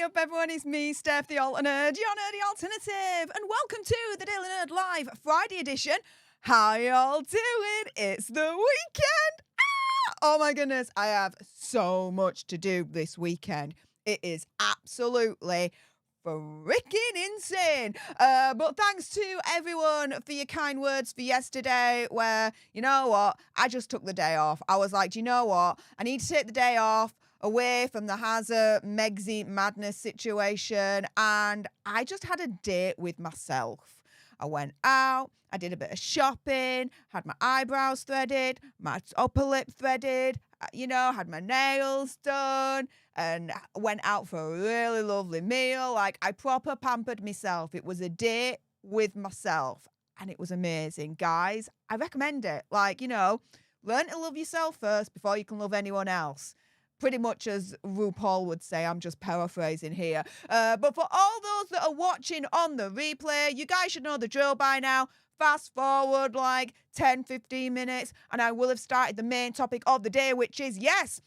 up, everyone? It's me, Stef, the Alt Nerd, your nerdy alternative, and welcome to the Daily Nerd Live Friday edition. How y'all doing? It's the weekend. Oh my goodness, I have so much to do this weekend. It is absolutely freaking insane. But thanks to everyone for your kind words for yesterday, where, you know what, I just took the day off. I was like, do you know what? I need to take the day off away from the Hazard Megsy madness situation, and I just had a date with myself. I went out, I did a bit of shopping, had my eyebrows threaded, my upper lip threaded, had my nails done, and went out for a really lovely meal. Like, I proper pampered myself. It was a date with myself, and it was amazing. Guys, I recommend it. Like, learn to love yourself first before you can love anyone else. Pretty much as RuPaul would say. I'm just paraphrasing here. But for all those that are watching on the replay, you guys should know the drill by now. Fast forward like 10, 15 minutes, and I will have started the main topic of the day, which is, yes,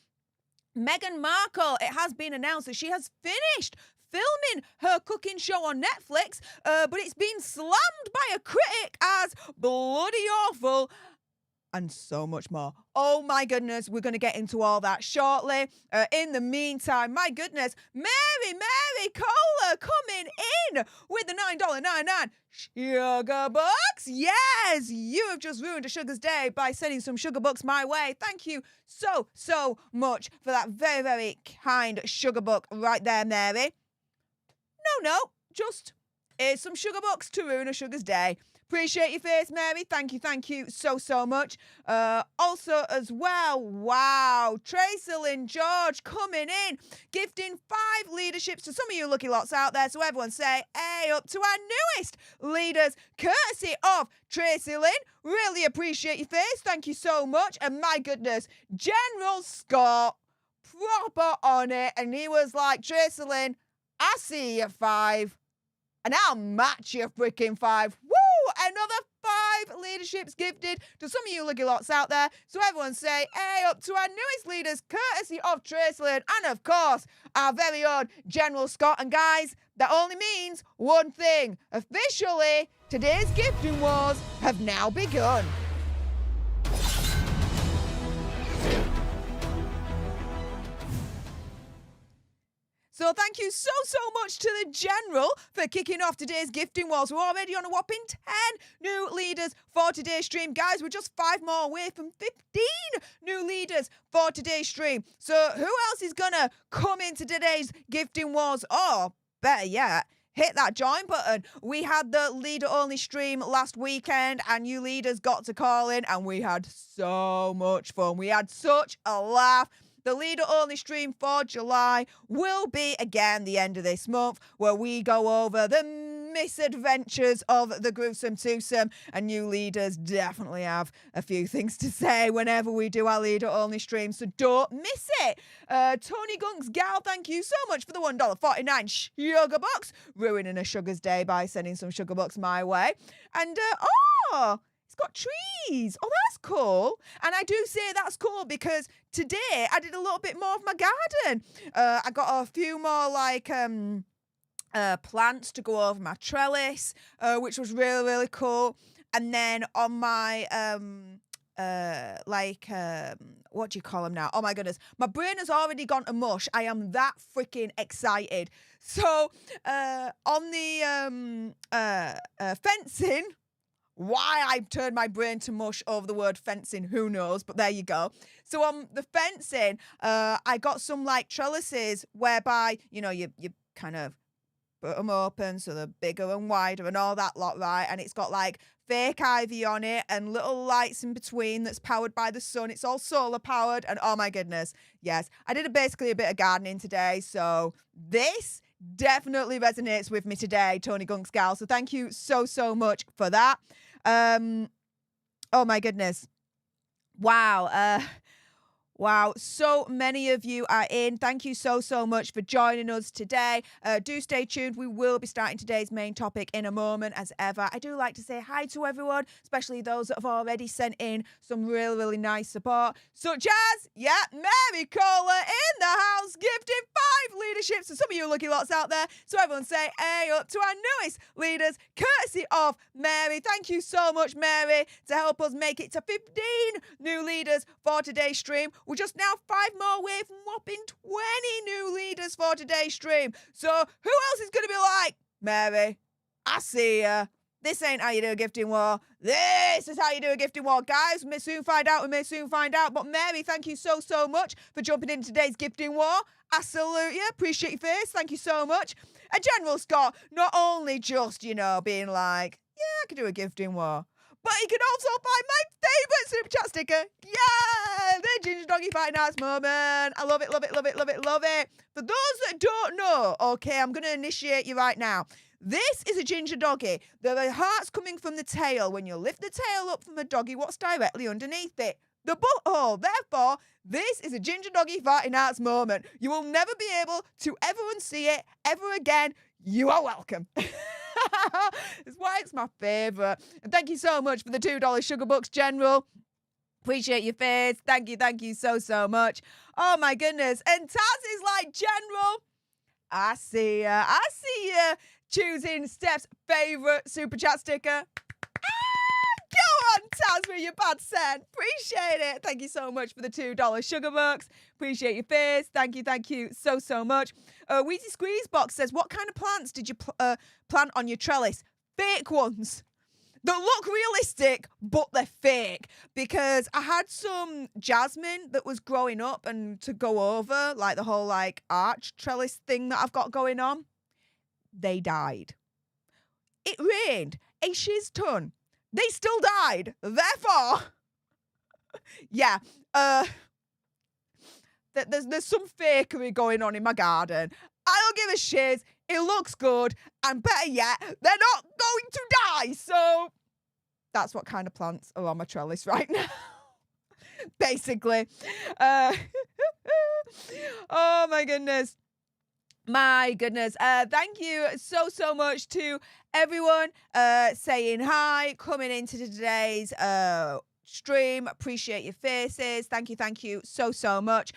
Meghan Markle. It has been announced that she has finished filming her cooking show on Netflix, but it's been slammed by a critic as bloody awful, and so much more. Oh my goodness, we're going to get into all that shortly. In the meantime, my goodness, Mary Cola coming in with the $9.99 sugar bucks. Yes, you have just ruined a sugar's day by sending some sugar bucks my way. Thank you so much for that very, very kind sugar buck right there, Mary. No, just here's some sugar bucks to ruin a sugar's day. Appreciate your face, Mary. Thank you so much. Also, as well, wow, Tracy Lynn George coming in, gifting 5 leaderships to some of you lucky lots out there. So everyone say, hey, up to our newest leaders, courtesy of Tracy Lynn. Really appreciate your face. Thank you so much. And my goodness, General Scott, proper on it. And he was like, Tracy Lynn, I see you 5. And I'll match your freaking 5. Woo! Another 5 leaderships gifted to some of you lucky lots out there. So everyone say, hey, up to our newest leaders, courtesy of Tracy Lynn, and of course, our very own General Scott. And guys, that only means one thing. Officially, today's gifting wars have now begun. So thank you so much to the General for kicking off today's gifting wars. We're already on a whopping 10 new leaders for today's stream. Guys, we're just 5 more away from 15 new leaders for today's stream. So who else is going to come into today's gifting wars? Or better yet, hit that join button. We had the leader-only stream last weekend, and you leaders got to call in, and we had so much fun. We had such a laugh. The leader-only stream for July will be, again, the end of this month, where we go over the misadventures of the gruesome twosome, and you leaders definitely have a few things to say whenever we do our leader-only stream, so don't miss it. Tony Gunk's gal, thank you so much for the $1.49 sugar box, ruining a sugar's day by sending some sugar bucks my way. And, it's got trees. Oh, that's cool. And I do say that's cool because today I did a little bit more of my garden. I got a few more plants to go over my trellis, which was really, really cool. And then on my what do you call them now? Oh my goodness, my brain has already gone to mush. I am that freaking excited. So on the fencing. Why I've turned my brain to mush over the word fencing, who knows, but there you go. So on the fencing, I got some trellises whereby, you kind of put them open so they're bigger and wider and all that lot, right? And it's got fake ivy on it and little lights in between that's powered by the sun. It's all solar powered, and oh my goodness, yes. I did basically a bit of gardening today, so this definitely resonates with me today, Tony Gunk's gal. So thank you so much for that. Oh my goodness. Wow. Wow, so many of you are in. Thank you so much for joining us today. Do stay tuned. We will be starting today's main topic in a moment, as ever. I do like to say hi to everyone, especially those that have already sent in some really nice support, such as, Mary Kohler in the house, gifted 5 leaderships. So some of you lucky lots out there. So everyone say, hey up to our newest leaders, courtesy of Mary. Thank you so much, Mary, to help us make it to 15 new leaders for today's stream. We're just now 5 more away from whopping 20 new leaders for today's stream. So who else is going to be like, Mary, I see ya. This ain't how you do a gifting war. This is how you do a gifting war. Guys, we may soon find out. But Mary, thank you so much for jumping in today's gifting war. I salute you. Appreciate your face. Thank you so much. And General Scott, not only just, being like, yeah, I could do a gifting war, but you can also find my favourite super chat sticker. Yeah, the Ginger Doggy Fighting Arts moment. I love it. For those that don't know, okay, I'm going to initiate you right now. This is a ginger doggy. There are hearts coming from the tail. When you lift the tail up from a doggy, what's directly underneath it? The butthole. Therefore, this is a ginger doggy fighting arts moment. You will never be able to ever unsee it ever again. You are welcome. That's why it's my favourite. And thank you so much for the $2 sugar bucks, General. Appreciate your face. Thank you so much. Oh my goodness. And Taz is like, General, I see ya. Choosing Stef's favourite super chat sticker. Go on, Taz, with your bad scent. Appreciate it. Thank you so much for the $2 sugar bucks. Appreciate your face. Thank you so much. Wheezy Squeeze Box says, what kind of plants did you plant on your trellis? Fake ones that look realistic, but they're fake. Because I had some jasmine that was growing up, and to go over like the whole arch trellis thing that I've got going on, they died. It rained a shiz ton. They still died. Therefore, yeah, there's some fakery going on in my garden. I don't give a shiz. It looks good. And better yet, they're not going to die. So that's what kind of plants are on my trellis right now. Basically. Oh, my goodness. Thank you so much to everyone saying hi, coming into today's stream. Appreciate your faces. Thank you so much.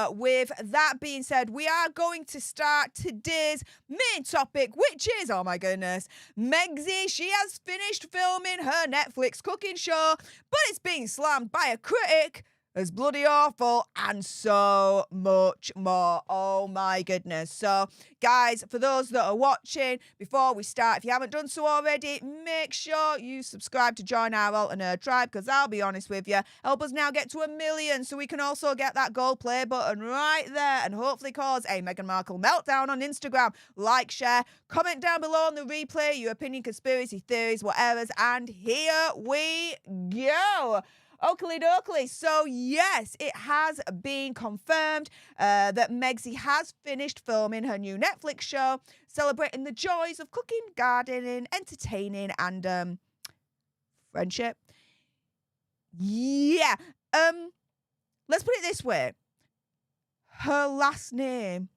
With that being said, we are going to start today's main topic, which is, oh my goodness, Megsy. She has finished filming her Netflix cooking show, but it's being slammed by a critic as bloody awful and so much more. Oh my goodness. So guys, for those that are watching, before we start, if you haven't done so already, make sure you subscribe to join our alternate tribe, because I'll be honest with you, help us now get to 1 million so we can also get that gold play button right there and hopefully cause a Meghan Markle meltdown on Instagram. Like, share, comment down below on the replay, your opinion, conspiracy theories, whatever's, and here we go. Oakley dokley. So yes, it has been confirmed that Megsy has finished filming her new Netflix show, celebrating the joys of cooking, gardening, entertaining, and friendship. Yeah. Let's put it this way. Her last name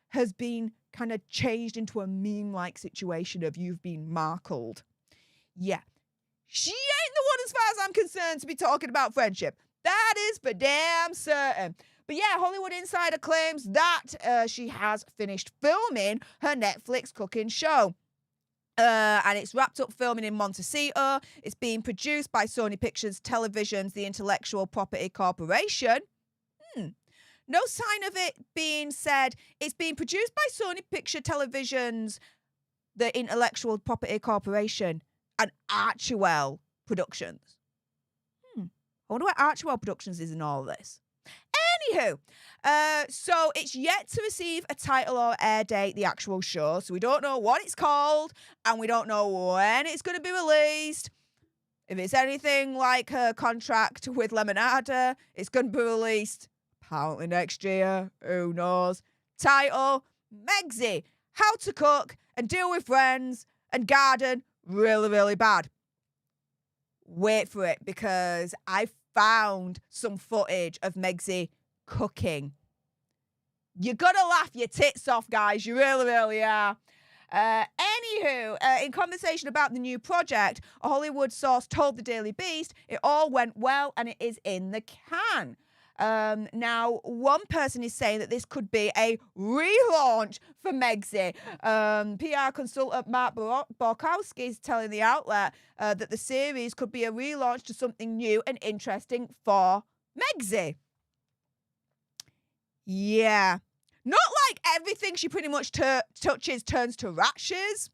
has been kind of changed into a meme-like situation of you've been markled. Yeah. She ain't the one, as far as I'm concerned, to be talking about friendship. That is for damn certain. But yeah, Hollywood Insider claims that she has finished filming her Netflix cooking show. And it's wrapped up filming in Montecito. It's being produced by Sony Pictures Television's The Intellectual Property Corporation. No sign of it being said. It's being produced by Sony Picture Television's The Intellectual Property Corporation and Archewell Productions. I wonder what Archewell Productions is in all this. Anywho, so it's yet to receive a title or air date, the actual show. So we don't know what it's called, and we don't know when it's going to be released. If it's anything like her contract with Lemonada, it's going to be released apparently next year. Who knows? Title, Megsy, how to cook and deal with friends and garden really, really bad. Wait for it, because I found some footage of Megsy cooking. You're going to laugh your tits off, guys. You really, really are. Anywho, in conversation about the new project, a Hollywood source told the Daily Beast it all went well and it is in the can. Now, one person is saying that this could be a relaunch for Megsy. PR consultant Mark Borkowski is telling the outlet that the series could be a relaunch to something new and interesting for Megsy. Yeah. Not like everything she pretty much touches turns to rashes.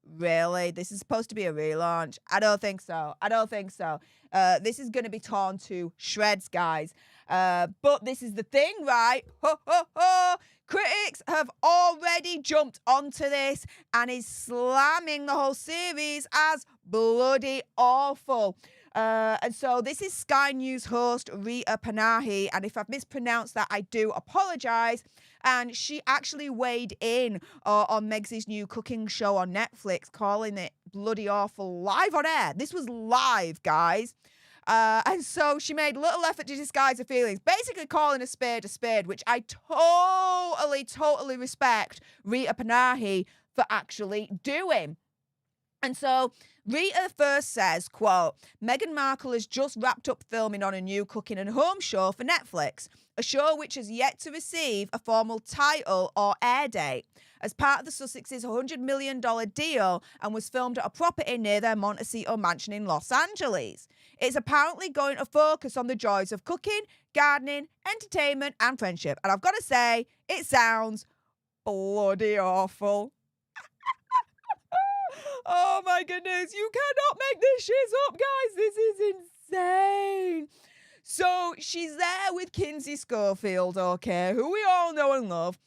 Really? This is supposed to be a relaunch? I don't think so. This is going to be torn to shreds, guys. But this is the thing, right? Ho, ho, ho. Critics have already jumped onto this and is slamming the whole series as bloody awful. And so this is Sky News host Rita Panahi, and if I've mispronounced that, I do apologise. And she actually weighed in on Megsy's new cooking show on Netflix, calling it bloody awful live on air. This was live, guys. And so she made little effort to disguise her feelings, basically calling a spade, which I totally respect Rita Panahi for actually doing. And so Rita first says, quote, Meghan Markle has just wrapped up filming on a new cooking and home show for Netflix, a show which has yet to receive a formal title or air date, as part of the Sussex's $100 million deal and was filmed at a property near their Montecito mansion in Los Angeles. It's apparently going to focus on the joys of cooking, gardening, entertainment and friendship. And I've got to say, it sounds bloody awful. Oh my goodness, you cannot make this shit up, guys. This is insane. So she's there with Kinsey Schofield, okay, who we all know and love.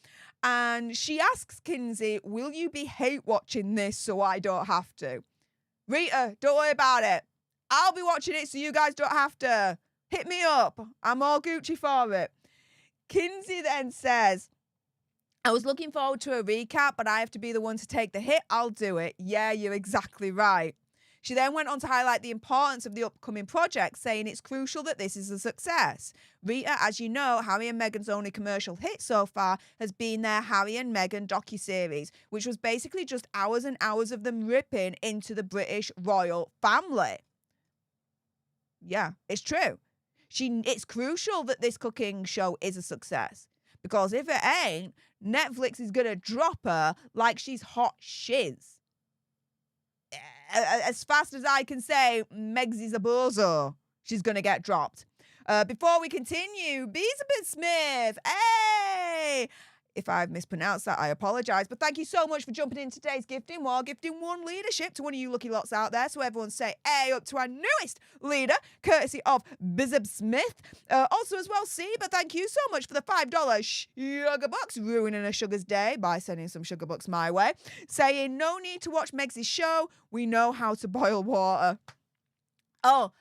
And she asks Kinsey, will you be hate watching this so I don't have to? Rita, don't worry about it. I'll be watching it so you guys don't have to. Hit me up. I'm all Gucci for it. Kinsey then says, I was looking forward to a recap, but I have to be the one to take the hit. I'll do it. Yeah, you're exactly right. She then went on to highlight the importance of the upcoming project, saying it's crucial that this is a success. Rita, as you know, Harry and Meghan's only commercial hit so far has been their Harry and Meghan docuseries, which was basically just hours and hours of them ripping into the British royal family. Yeah, it's true. It's crucial that this cooking show is a success, because if it ain't, Netflix is going to drop her like she's hot shiz. As fast as I can say, Megsy's a bozo. She's going to get dropped. Before we continue, Elizabeth Smith. Hey! If I've mispronounced that, I apologise. But thank you so much for jumping in today's gifting while gifting one leadership to one of you lucky lots out there. So everyone say, hey, up to our newest leader, courtesy of Elizabeth Smith. Also as well, Seba, thank you so much for the $5 sugar bucks, ruining a sugar's day by sending some sugar bucks my way. Saying, no need to watch Megsy's show. We know how to boil water. Oh,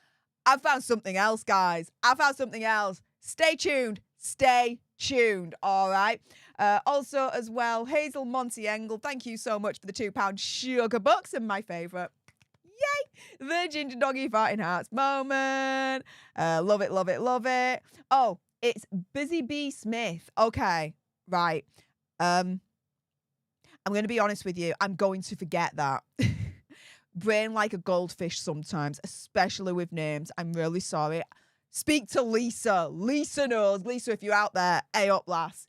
I found something else, guys. I found something else. Stay tuned. All right. Also, as well, Hazel Monty Engel, thank you so much for the £2 sugar bucks, and my favourite, yay, the Ginger Doggy Farting Hearts moment. Love it. Oh, it's Busy Bee Smith. Okay, right. I'm going to be honest with you. I'm going to forget that. Brain like a goldfish sometimes, especially with names. I'm really sorry. Speak to Lisa. Lisa knows. Lisa, if you're out there, A up, lass.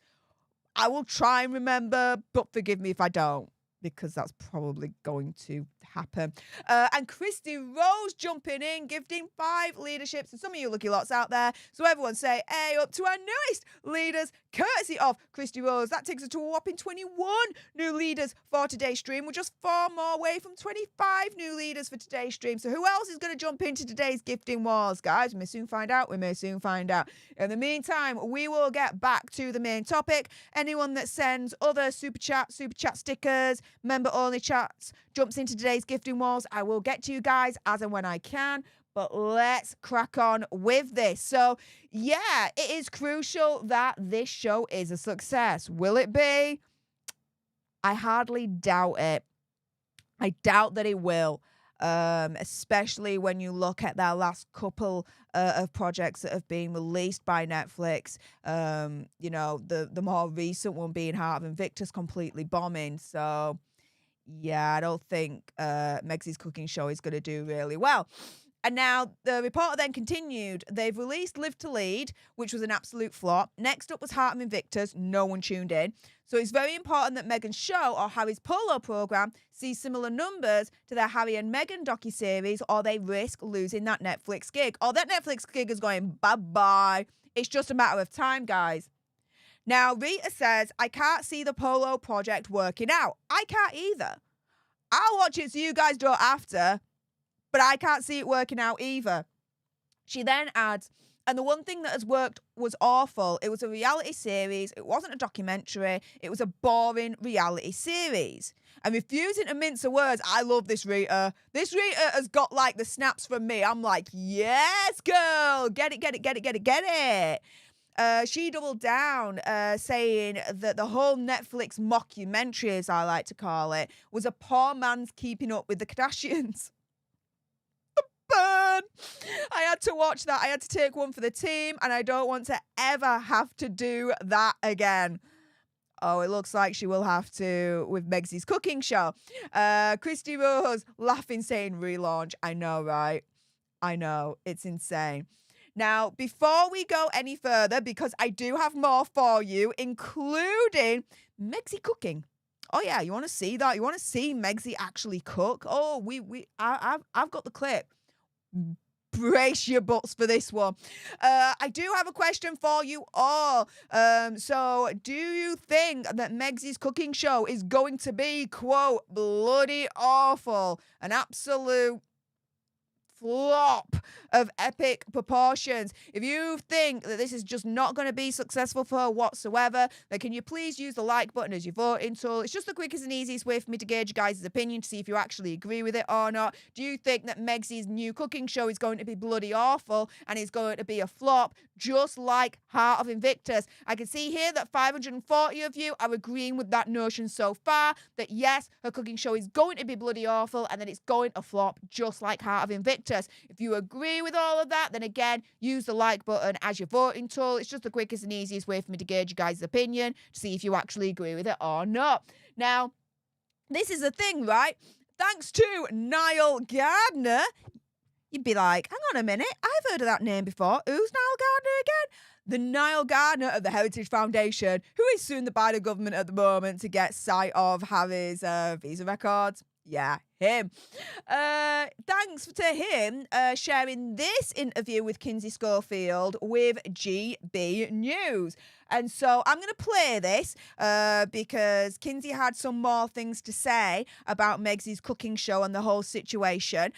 I will try and remember, but forgive me if I don't, because that's probably going to happen. And Christy Rose jumping in, gifting 5 leaderships, and some of you lucky lots out there. So everyone say, hey, up to our newest leaders, courtesy of Christy Rose. That takes us to a whopping 21 new leaders for today's stream. We're just 4 more away from 25 new leaders for today's stream. So who else is going to jump into today's gifting wars, guys? We may soon find out. In the meantime, we will get back to the main topic. Anyone that sends other super chat stickers, member-only chats, jumps into today's gifting wars, I will get to you guys as and when I can. But let's crack on with this. So, yeah, it is crucial that this show is a success. Will it be? I hardly doubt it. I doubt that it will. especially when you look at their last couple of projects that have been released by Netflix. You know, the more recent one being Heart of Invictus completely bombing. So yeah, I don't think Meg's cooking show is going to do really well. And now the reporter then continued, they've released Live to Lead, which was an absolute flop. Next up was Heart of Invictus. No one tuned in. So it's very important that Meghan's show or Harry's polo programme sees similar numbers to their Harry and Meghan docuseries, or they risk losing that Netflix gig. Or that Netflix gig is going bye-bye. It's just a matter of time, guys. Now, Rita says, I can't see the polo project working out. I can't either. I'll watch it so you guys don't have to, but I can't see it working out either. She then adds, and the one thing that has worked was awful. It was a reality series. It wasn't a documentary. It was a boring reality series. And refusing to mince her words, I love this Rita. This Rita has got like the snaps from me. I'm like, yes, girl. Get it, get it, get it, get it, get it. She doubled down, saying that the whole Netflix mockumentary, as I like to call it, was a poor man's Keeping Up with the Kardashians. Burn! I had to watch that. I had to take one for the team, and I don't want to ever have to do that again. Oh, it looks like she will have to with Meg's cooking show. Christy Rose laughing, saying relaunch. I know, right? I know. It's insane. Now, before we go any further, because I do have more for you, including Meg's cooking. Oh yeah, you want to see that? You want to see Meg's actually cook? Oh, I've got the clip. Brace your butts for this one. I do have a question for you all. So do you think that Meg's cooking show is going to be, quote, bloody awful, an absolute flop of epic proportions? If you think that this is just not going to be successful for her whatsoever, then can you please use the like button as your voting tool? It's just the quickest and easiest way for me to gauge you guys' opinion to see if you actually agree with it or not. Do you think that Meg's new cooking show is going to be bloody awful and is going to be a flop, just like Heart of Invictus? I can see here that 540 of you are agreeing with that notion so far, that yes, her cooking show is going to be bloody awful and that it's going to flop just like Heart of Invictus. If you agree with all of that, then again, use the like button as your voting tool. It's just the quickest and easiest way for me to gauge you guys' opinion to see if you actually agree with it or not. Now, this is the thing, right? Thanks to Niall Gardner, you'd be like, hang on a minute, I've heard of that name before. Who's Niall Gardner again? The Niall Gardner of the Heritage Foundation, who is sued by the government at the moment to get sight of Harry's visa records. Yeah, him. Thanks to him sharing this interview with Kinsey Schofield with GB News. And so I'm going to play this because Kinsey had some more things to say about Meg's cooking show and the whole situation.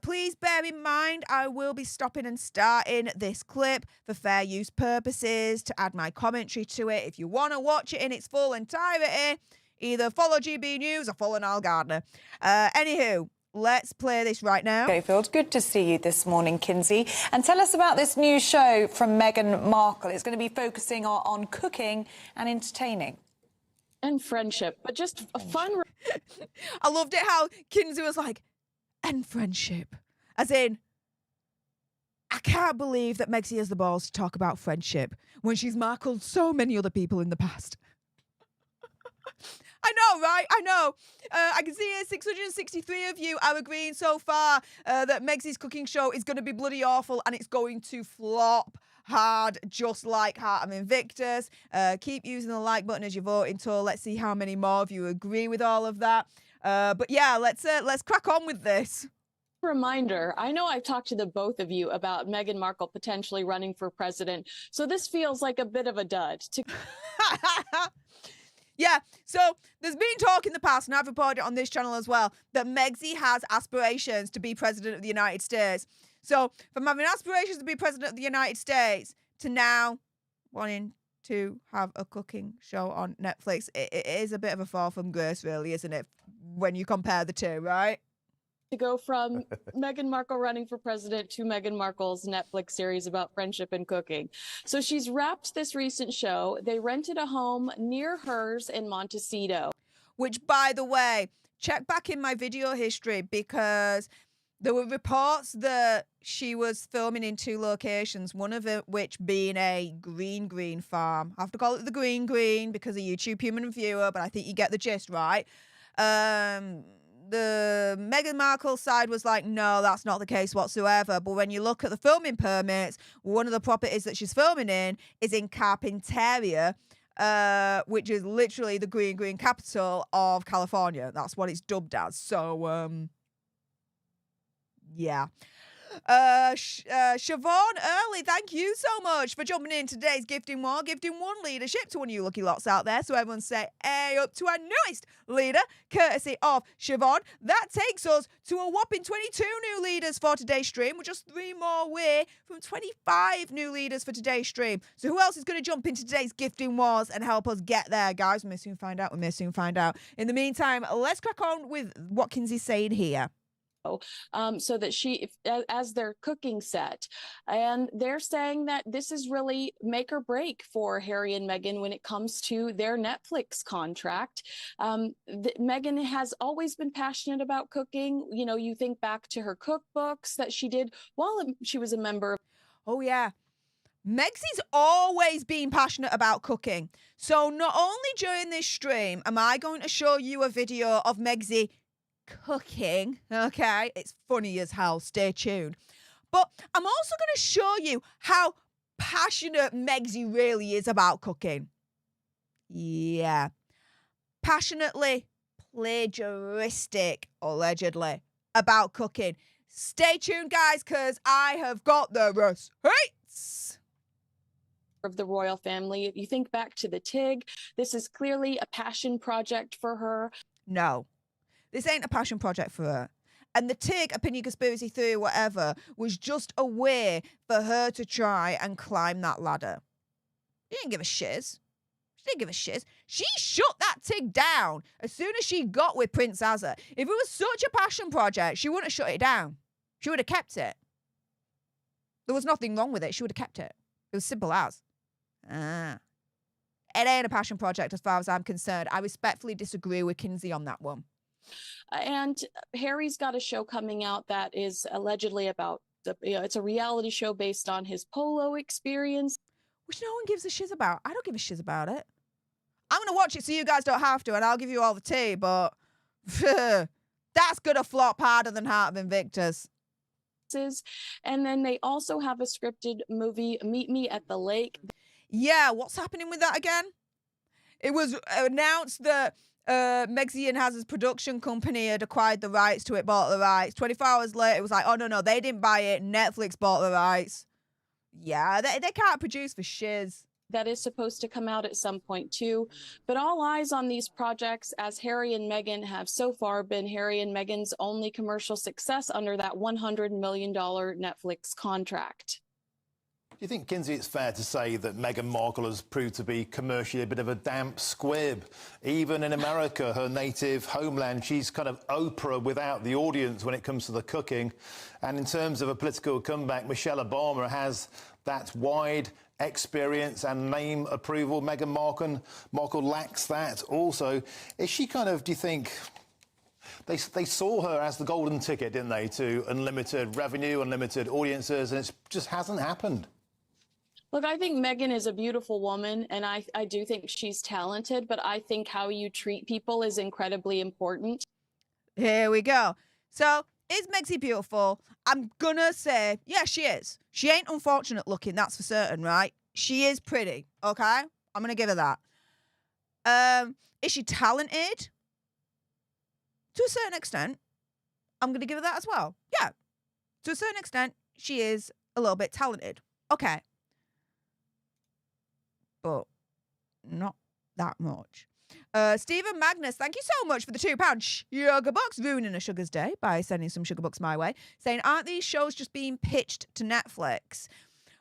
Please bear in mind, I will be stopping and starting this clip for fair use purposes to add my commentary to it. If you want to watch it in its full entirety, either follow GB News or follow Niall Gardner. Anywho, let's play this right now. Schofield, good to see you this morning, Kinsey. And tell us about this new show from Meghan Markle. It's going to be focusing on cooking and entertaining. And friendship, but just a fun... I loved it how Kinsey was like, and friendship. As in, I can't believe that Meg's has the balls to talk about friendship when she's Markled so many other people in the past. I know, right? I know. I can see here 663 of you are agreeing so far that Meg's cooking show is going to be bloody awful and it's going to flop hard, just like Heart of Invictus. Keep using the like button as your voting tool. Let's see how many more of you agree with all of that. But yeah, let's crack on with this. Reminder, I know I've talked to the both of you about Meghan Markle potentially running for president, so this feels like a bit of a dud. Yeah, so there's been talk in the past, and I've reported it on this channel as well, that Megzy has aspirations to be president of the United States. So from having aspirations to be president of the United States to now wanting to have a cooking show on Netflix, it is a bit of a fall from grace, really, isn't it, when you compare the two, right? To go from Meghan Markle running for president to Meghan Markle's Netflix series about friendship and cooking. So she's wrapped this recent show. They rented a home near hers in Montecito. Which, by the way, check back in my video history because there were reports that she was filming in 2 locations, one of it which being a green farm. I have to call it the green because of YouTube human viewer, but I think you get the gist, right? The Meghan Markle side was like, no, that's not the case whatsoever. But when you look at the filming permits, one of the properties that she's filming in is in Carpinteria, which is literally the green capital of California. That's what it's dubbed as. So, yeah. Siobhan Early, thank you so much for jumping in today's gifting war, gifting 1 leadership to one of you lucky lots out there. So everyone say, hey up to our newest leader, courtesy of Siobhan. That takes us to a whopping 22 new leaders for today's stream. We're just 3 more away from 25 new leaders for today's stream. So who else is going to jump into today's gifting wars and help us get there, guys? We may soon find out. In the meantime, let's crack on with what Kinsey's saying here. So that as their cooking set. And they're saying that this is really make or break for Harry and Meghan when it comes to their Netflix contract. Meghan has always been passionate about cooking. You know, you think back to her cookbooks that she did while she was a member. Oh, yeah. Megsy's always been passionate about cooking. So not only during this stream am I going to show you a video of Megsy cooking, okay? It's funny as hell. Stay tuned. But I'm also going to show you how passionate Megsy really is about cooking. Yeah. Passionately plagiaristic, allegedly, about cooking. Stay tuned, guys, because I have got the receipts. Of the royal family. You think back to the TIG. This is clearly a passion project for her. No. This ain't a passion project for her. And the TIG, opinion, conspiracy theory, whatever, was just a way for her to try and climb that ladder. She didn't give a shiz. She shut that TIG down as soon as she got with Prince Azza. If it was such a passion project, she wouldn't have shut it down. She would have kept it. There was nothing wrong with it. She would have kept it. It was simple as. It ain't a passion project as far as I'm concerned. I respectfully disagree with Kinsey on that one. And Harry's got a show coming out that is allegedly about, it's a reality show based on his polo experience. Which no one gives a shiz about. I don't give a shiz about it. I'm going to watch it so you guys don't have to, and I'll give you all the tea, but that's going to flop harder than Heart of Invictus. And then they also have a scripted movie, Meet Me at the Lake. Yeah, what's happening with that again? It was announced that Megsy and Hazard's production company had acquired the rights to it, bought the rights. 24 hours later, it was like, oh, no, they didn't buy it. Netflix bought the rights. Yeah, they can't produce for shiz. That is supposed to come out at some point too. But all eyes on these projects as Harry and Meghan have so far been Harry and Meghan's only commercial success under that $100 million Netflix contract. Do you think, Kinsey, it's fair to say that Meghan Markle has proved to be commercially a bit of a damp squib? Even in America, her native homeland, she's kind of Oprah without the audience when it comes to the cooking. And in terms of a political comeback, Michelle Obama has that wide experience and name approval. Meghan Markle lacks that also. Is she kind of, do you think... They saw her as the golden ticket, didn't they, to unlimited revenue, unlimited audiences, and it just hasn't happened. Look, I think Meghan is a beautiful woman, and I do think she's talented, but I think how you treat people is incredibly important. Here we go. So, is Megsy beautiful? I'm gonna say, yeah, she is. She ain't unfortunate looking, that's for certain, right? She is pretty, okay? I'm gonna give her that. Is she talented? To a certain extent. I'm gonna give her that as well. Yeah. To a certain extent, she is a little bit talented. Okay. But not that much. Stephen Magnus, thank you so much for the £2 sugar bucks, ruining a sugar's day by sending some sugar bucks my way, saying, aren't these shows just being pitched to Netflix?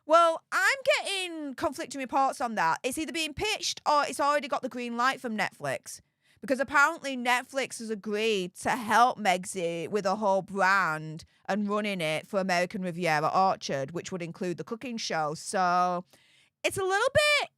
Well, I'm getting conflicting reports on that. It's either being pitched or it's already got the green light from Netflix. Because apparently Netflix has agreed to help Megsy with a whole brand and running it for American Riviera Orchard, which would include the cooking show. So it's a little bit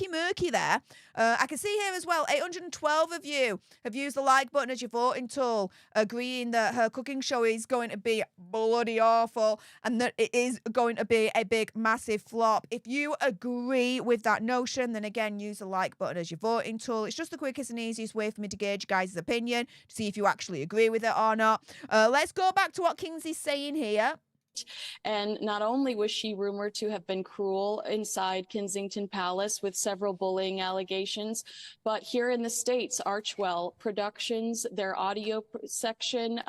murky there. I can see here as well, 812 of you have used the like button as your voting tool, agreeing that her cooking show is going to be bloody awful and that it is going to be a big, massive flop. If you agree with that notion, then again, use the like button as your voting tool. It's just the quickest and easiest way for me to gauge you guys' opinion, to see if you actually agree with it or not. Let's go back to what Kingsley's saying here. And not only was she rumored to have been cruel inside Kensington Palace with several bullying allegations, but here in the States, Archwell Productions, their audio section,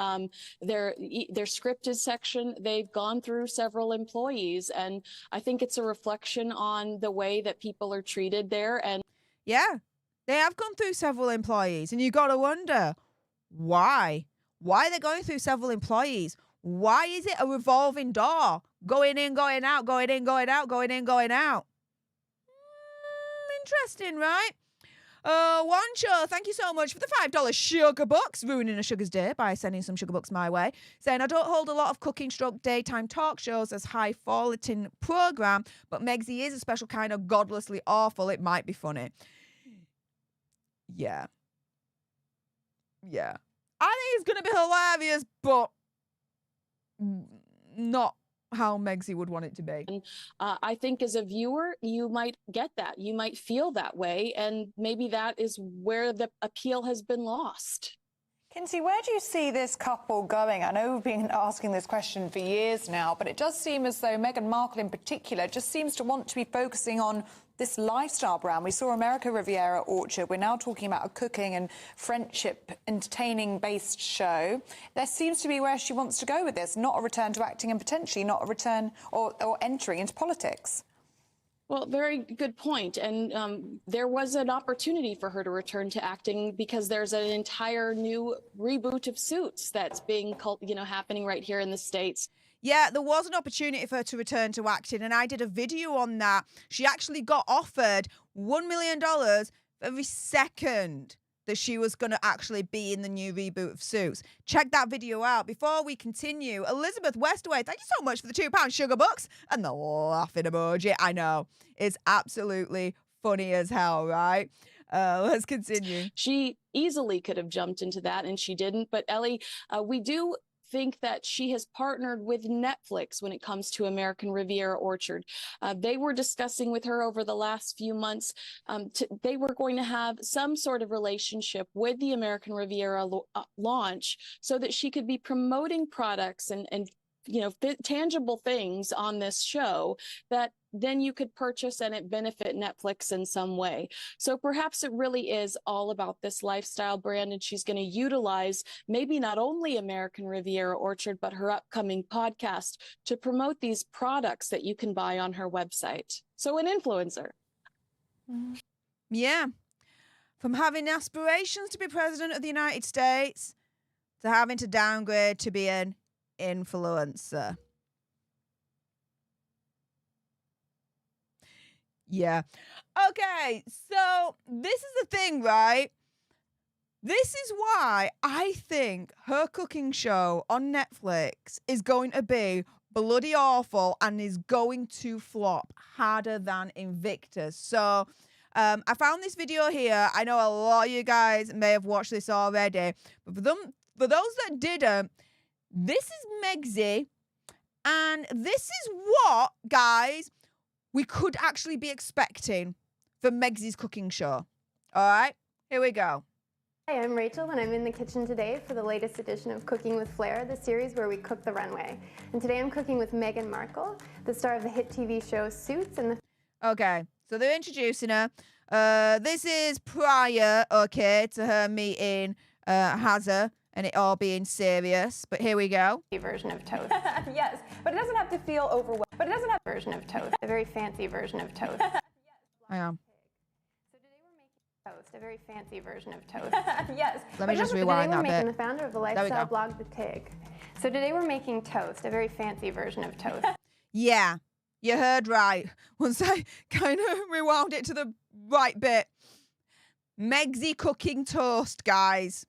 their scripted section, they've gone through several employees. And I think it's a reflection on the way that people are treated there. And yeah, they have gone through several employees, and you got to wonder why they're going through several employees. Why is it a revolving door? Going in, going out, going in, going out, going in, going out. Interesting, right? Wancho, thank you so much for the $5 sugar bucks, ruining a sugar's day by sending some sugar bucks my way. Saying, I don't hold a lot of cooking stroke daytime talk shows as high quality program, but Megsy is a special kind of godlessly awful. It might be funny. Yeah. Yeah. I think it's going to be hilarious, but not how Megsy would want it to be. And I think as a viewer, you might get that. You might feel that way. And maybe that is where the appeal has been lost. Kinsey, where do you see this couple going? I know we've been asking this question for years now, but it does seem as though Meghan Markle in particular just seems to want to be focusing on this lifestyle brand. We saw America Riviera Orchard. We're now talking about a cooking and friendship entertaining-based show. There seems to be where she wants to go with this, not a return to acting and potentially not a return or entering into politics. Well, very good point. And there was an opportunity for her to return to acting because there's an entire new reboot of Suits that's being, happening right here in the States. Yeah, there was an opportunity for her to return to acting, and I did a video on that. She actually got offered $1 million for every second that she was going to actually be in the new reboot of Suits. Check that video out. Before we continue, Elizabeth Westaway, thank you so much for the £2 sugar bucks and the laughing emoji. I know, it's absolutely funny as hell, right? Let's continue. She easily could have jumped into that, and she didn't. But Ellie, we do think that she has partnered with Netflix when it comes to American Riviera Orchard. They were discussing with her over the last few months, they were going to have some sort of relationship with the American Riviera launch so that she could be promoting products and tangible things on this show that then you could purchase and it benefit Netflix in some way. So perhaps it really is all about this lifestyle brand, and she's going to utilize maybe not only American Riviera Orchard, but her upcoming podcast to promote these products that you can buy on her website. So an influencer. Yeah. From having aspirations to be president of the United States to having to downgrade to be an influencer. Yeah. Okay, so this is the thing, right? This is why I think her cooking show on Netflix is going to be bloody awful and is going to flop harder than Invictus. So I found this video here. I know a lot of you guys may have watched this already, but for those that didn't, this is Megsy, and this is what, guys, we could actually be expecting from Megsy's cooking show. All right, here we go. Hi, I'm Rachel, and I'm in the kitchen today for the latest edition of Cooking with Flair, the series where we cook the runway. And today I'm cooking with Meghan Markle, the star of the hit TV show Suits. And Okay, so they're introducing her. This is prior, okay, to her meeting Hazza and it all being serious. But here we go. Version of toast. Yes, but it doesn't have to feel overwhelming. But it doesn't have Version of toast. A very fancy version of toast. I am. So today we're making toast, a very fancy version of toast. yes. Let me just rewind that Today we're making bit. the founder of the There we lifestyle go. blog, The Pig. So today we're making toast, a very fancy version of toast. Yeah, you heard right. Once I kind of rewound it to the right bit. Megsy cooking toast, guys.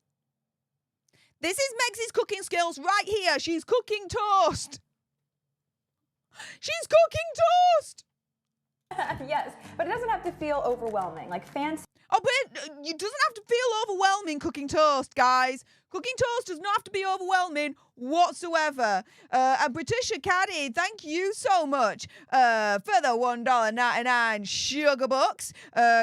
This is Megsy's cooking skills right here. She's cooking toast. She's cooking toast. Yes, but it doesn't have to feel overwhelming. Like fancy. Oh, but it doesn't have to feel overwhelming cooking toast, guys. Cooking toast does not have to be overwhelming whatsoever. And Patricia Caddy, thank you so much for the $1.99 sugar bucks.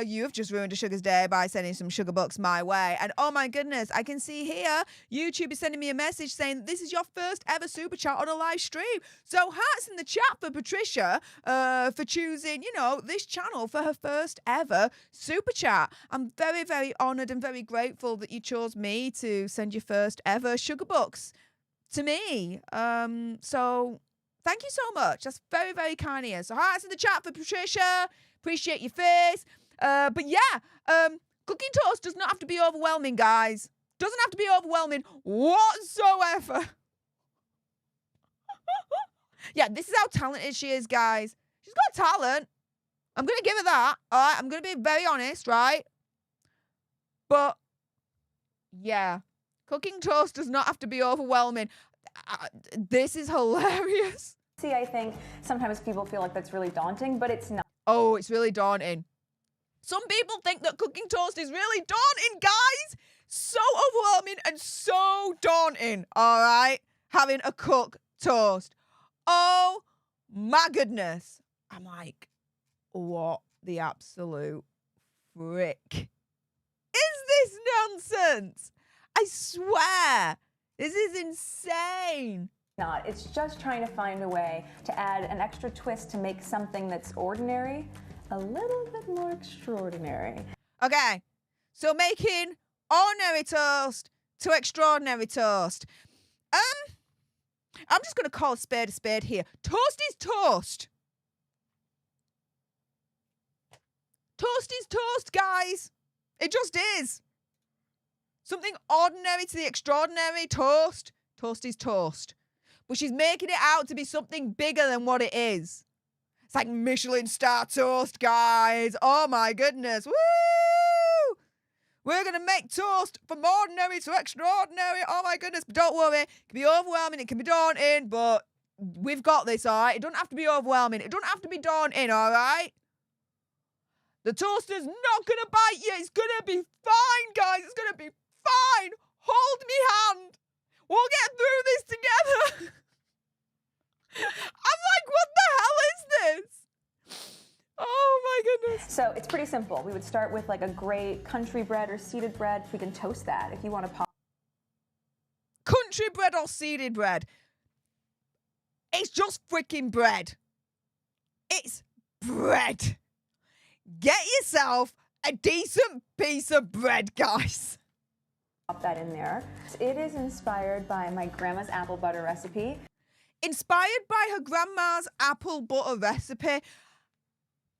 You've just ruined a sugar's day by sending some sugar bucks my way. And oh my goodness, I can see here YouTube is sending me a message saying this is your first ever super chat on a live stream. So hearts in the chat for Patricia for choosing, you know, this channel for her first ever super chat. I'm very, very honoured and very grateful that you chose me to send your first ever sugar bucks to me. So thank you so much. That's very, very kind of you. So hearts in the chat for Patricia. Appreciate your face. But yeah, cooking toast does not have to be overwhelming, guys. Doesn't have to be overwhelming whatsoever. Yeah, this is how talented she is, guys. She's got talent. I'm going to give her that. All right, I'm going to be very honest, right? But yeah, cooking toast does not have to be overwhelming. This is hilarious. See, I think sometimes people feel like that's really daunting, but it's not. Oh, it's really daunting. Some people think that cooking toast is really daunting, guys. So overwhelming and so daunting, all right? Having a cooked toast. Oh, my goodness. I'm like, what the absolute frick is this nonsense? I swear, this is insane. Not. It's just trying to find a way to add an extra twist to make something that's ordinary a little bit more extraordinary. Okay, so making ordinary toast to extraordinary toast. I'm just going to call a spade here. Toast is toast. Toast is toast, guys. It just is. Something ordinary to the extraordinary, toast. Toast is toast. But she's making it out to be something bigger than what it is. It's like Michelin star toast, guys. Oh my goodness. Woo! We're going to make toast from ordinary to extraordinary. Oh my goodness. But don't worry. It can be overwhelming. It can be daunting. But we've got this, all right? It doesn't have to be overwhelming. It doesn't have to be daunting, all right? The toaster's not going to bite you. It's going to be fine, guys. It's going to be fine. Hold me hand. We'll get through this together. I'm like, what the hell is this? Oh my goodness. So it's pretty simple. We would start with like a great country bread or seeded bread. We can toast that if you want to pop. Country bread or seeded bread. It's just freaking bread. It's bread. Get yourself a decent piece of bread, guys. Pop that in there. It is inspired by my grandma's apple butter recipe. Inspired by her grandma's apple butter recipe.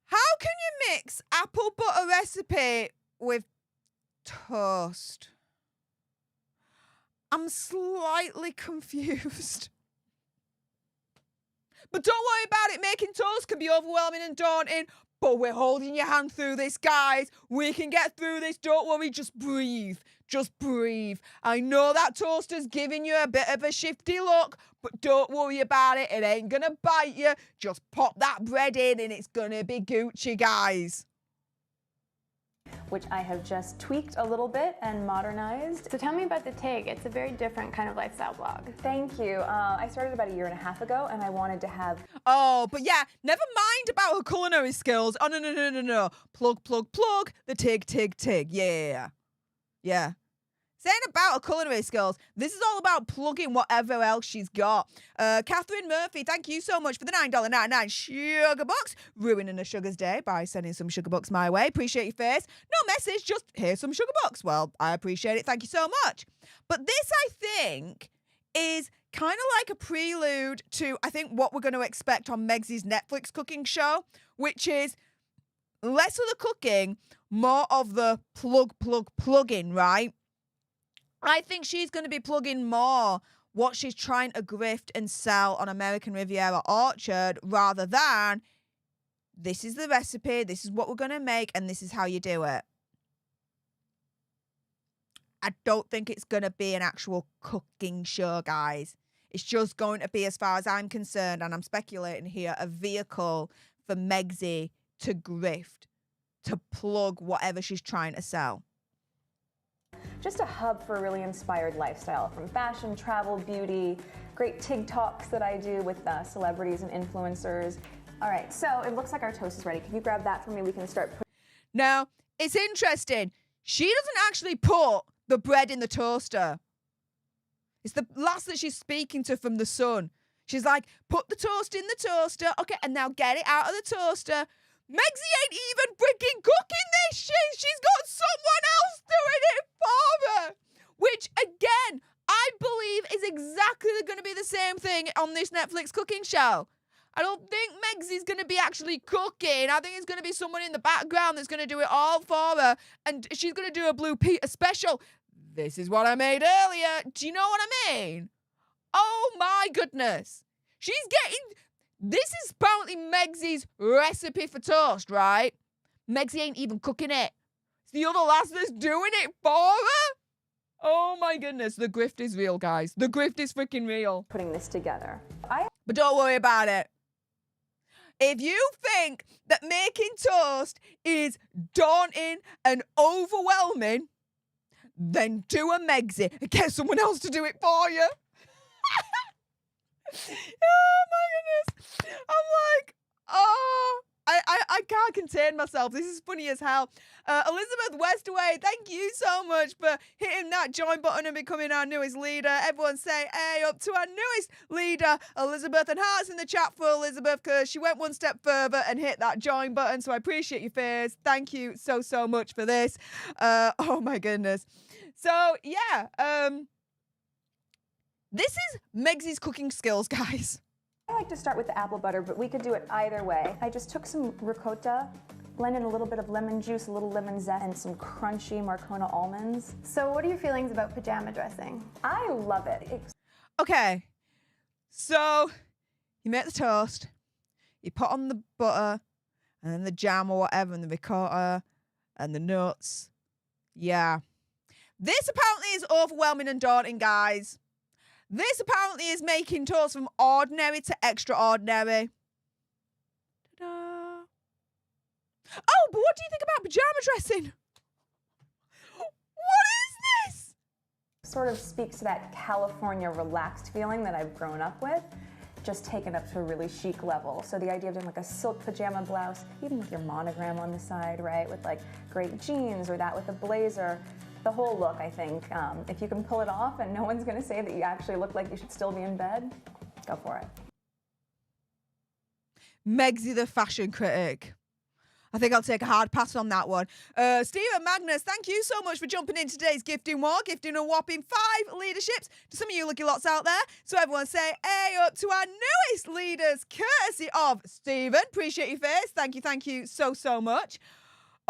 How can you mix apple butter recipe with toast? I'm slightly confused. But don't worry about it. Making toast can be overwhelming and daunting. But we're holding your hand through this, guys. We can get through this. Don't worry. Just breathe. Just breathe. I know that toaster's giving you a bit of a shifty look, but don't worry about it. It ain't going to bite you. Just pop that bread in and it's going to be Gucci, guys. Which I have just tweaked a little bit and modernized. So tell me about the TIG. It's a very different kind of lifestyle blog. Thank you. I started about 1.5 years ago and I wanted to have... Oh, but yeah, never mind about her culinary skills. Oh, no. Plug, the TIG. Yeah. This ain't about her culinary skills. This is all about plugging whatever else she's got. Catherine Murphy, thank you so much for the $9.99 sugar bucks. Ruining a sugar's day by sending some sugar bucks my way. Appreciate your face. No message, just here's some sugar bucks. Well, I appreciate it. Thank you so much. But this, I think, is kind of like a prelude to, I think, what we're going to expect on Megsy's Netflix cooking show, which is less of the cooking, more of the plugging, right? I think she's going to be plugging more what she's trying to grift and sell on American Riviera Orchard rather than this is the recipe, this is what we're going to make, and this is how you do it. I don't think it's going to be an actual cooking show, guys. It's just going to be, as far as I'm concerned, and I'm speculating here, a vehicle for Megsy to grift, to plug whatever she's trying to sell. Just a hub for a really inspired lifestyle, from fashion, travel, beauty, great TikToks that I do with celebrities and influencers. All right, so it looks like our toast is ready. Can you grab that for me? We can start. Now, it's interesting. She doesn't actually put the bread in the toaster. It's the lass that she's speaking to from The Sun. She's like, put the toast in the toaster. Okay, and now get it out of the toaster. Megzy ain't even freaking cooking this shit. She's got someone else doing it for her. Which, again, I believe is exactly going to be the same thing on this Netflix cooking show. I don't think Megsy's going to be actually cooking. I think it's going to be someone in the background that's going to do it all for her. And she's going to do a Blue Peter special. This is what I made earlier. Do you know what I mean? Oh my goodness. She's getting... This is apparently Megsy's recipe for toast, right? Megzy ain't even cooking it. It's the other lass that's doing it for her. Oh my goodness. The grift is real, guys. The grift is freaking real. Putting this together. But don't worry about it. If you think that making toast is daunting and overwhelming, then do a Megzy and get someone else to do it for you. Oh my goodness. I'm like, oh, I can't contain myself. This is funny as hell. Elizabeth Westaway, thank you so much for hitting that join button and becoming our newest leader. Everyone say, hey, up to our newest leader, Elizabeth. And hearts in the chat for Elizabeth, because she went one step further and hit that join button. So I appreciate your face. Thank you so, so much for this. Oh my goodness. So, yeah, this is Megsy's cooking skills, guys. I like to start with the apple butter, but we could do it either way. I just took some ricotta, blended a little bit of lemon juice, a little lemon zest, and some crunchy Marcona almonds. So what are your feelings about pajama dressing? I love it. Okay, so you make the toast, you put on the butter, and then the jam or whatever, and the ricotta, and the nuts. Yeah. This apparently is overwhelming and daunting, guys. This apparently is making toast from ordinary to extraordinary. Ta-da. Oh, but what do you think about pajama dressing? What is this? Sort of speaks to that California relaxed feeling that I've grown up with, just taken up to a really chic level. So the idea of doing like a silk pajama blouse, even with your monogram on the side, right? With like great jeans, or that with a blazer. The whole look, I think, if you can pull it off and no one's going to say that you actually look like you should still be in bed, go for it. Megzy the fashion critic. I think I'll take a hard pass on that one. Stephen Magnus, thank you so much for jumping in today's gifting war, gifting a whopping 5 leaderships to some of you lucky lots out there. So everyone say, hey, up to our newest leaders, courtesy of Stephen. Appreciate your face. Thank you so, so much.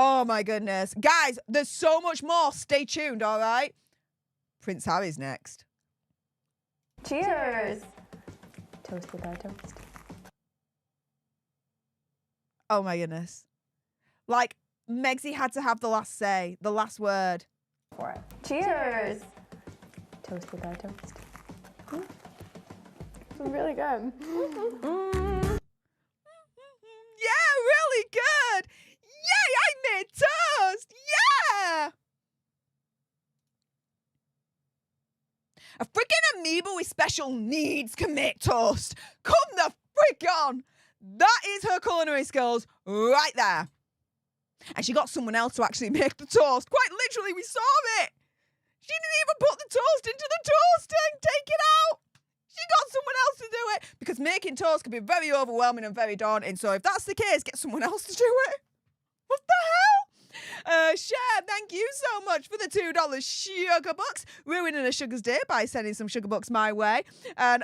Oh my goodness. Guys, there's so much more. Stay tuned, all right? Prince Harry's next. Cheers. Toast with our toast. Oh my goodness. Like, Megzy had to have the last say, the last word. For it. Cheers. Toast with our toast. It's really good. Yeah, really good. Yay, I made toast. Yeah. A freaking amoeba with special needs can make toast. Come the frick on. That is her culinary skills right there. And she got someone else to actually make the toast. Quite literally, we saw it. She didn't even put the toast into the toaster and take it out. She got someone else to do it, because making toast can be very overwhelming and very daunting. So if that's the case, get someone else to do it. What the hell? Cher, thank you so much for the $2 sugar bucks. Ruining a sugar's day by sending some sugar bucks my way. And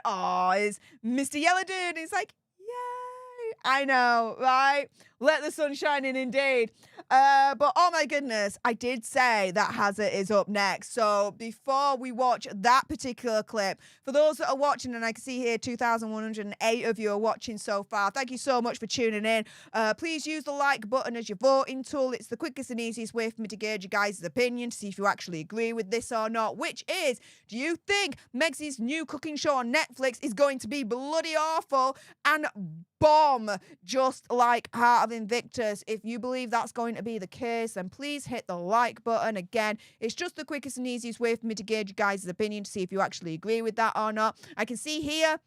is Mr. Yellow Dude. He's like, yay. I know, right? Let the sun shine in indeed. But oh my goodness, I did say that Hazard is up next. So before we watch that particular clip, for those that are watching, and I can see here 2,108 of you are watching so far, thank you so much for tuning in. Please use the like button as your voting tool. It's the quickest and easiest way for me to gauge you guys' opinion to see if you actually agree with this or not, which is, do you think Megsy's new cooking show on Netflix is going to be bloody awful and bomb, just like Heart of Invictus. If you believe that's going to be the case, then please hit the like button. Again, it's just the quickest and easiest way for me to gauge you guys' opinion to see if you actually agree with that or not. I can see here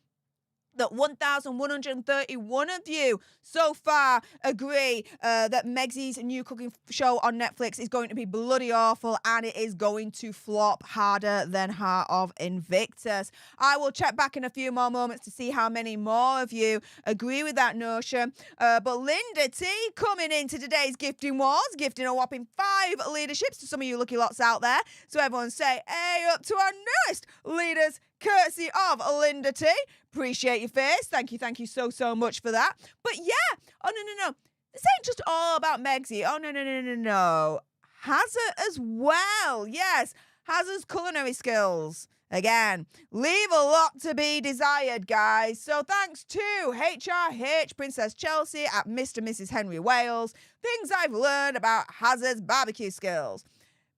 that 1,131 of you so far agree that Megsy's new cooking show on Netflix is going to be bloody awful and it is going to flop harder than Heart of Invictus. I will check back in a few more moments to see how many more of you agree with that notion. But Linda T coming into today's gifting wars, gifting a whopping 5 leaderships to some of you lucky lots out there. So everyone say, hey up to our newest leaders, courtesy of Linda T. Appreciate your face. Thank you so much for that. But yeah, oh no. This ain't just all about Megsy. Oh no. Hazard as well. Yes, Hazard's culinary skills. Again, leave a lot to be desired, guys. So thanks to HRH, Princess Chelsea at Mr. and Mrs. Henry Wales. Things I've learned about Hazard's barbecue skills.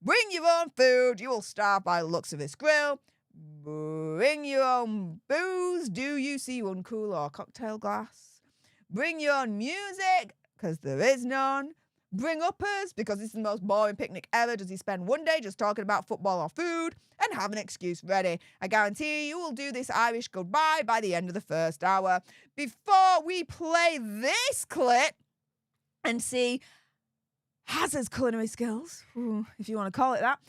Bring your own food. You will starve by the looks of this grill. Bring your own booze. Do you see one cool or cocktail glass? Bring your own music, because there is none. Bring uppers, because this is the most boring picnic ever. Does he spend one day just talking about football or food? And have an excuse ready. I guarantee you will do this Irish goodbye by the end of the first hour. Before we play this clip and see Hazard's culinary skills, if you want to call it that.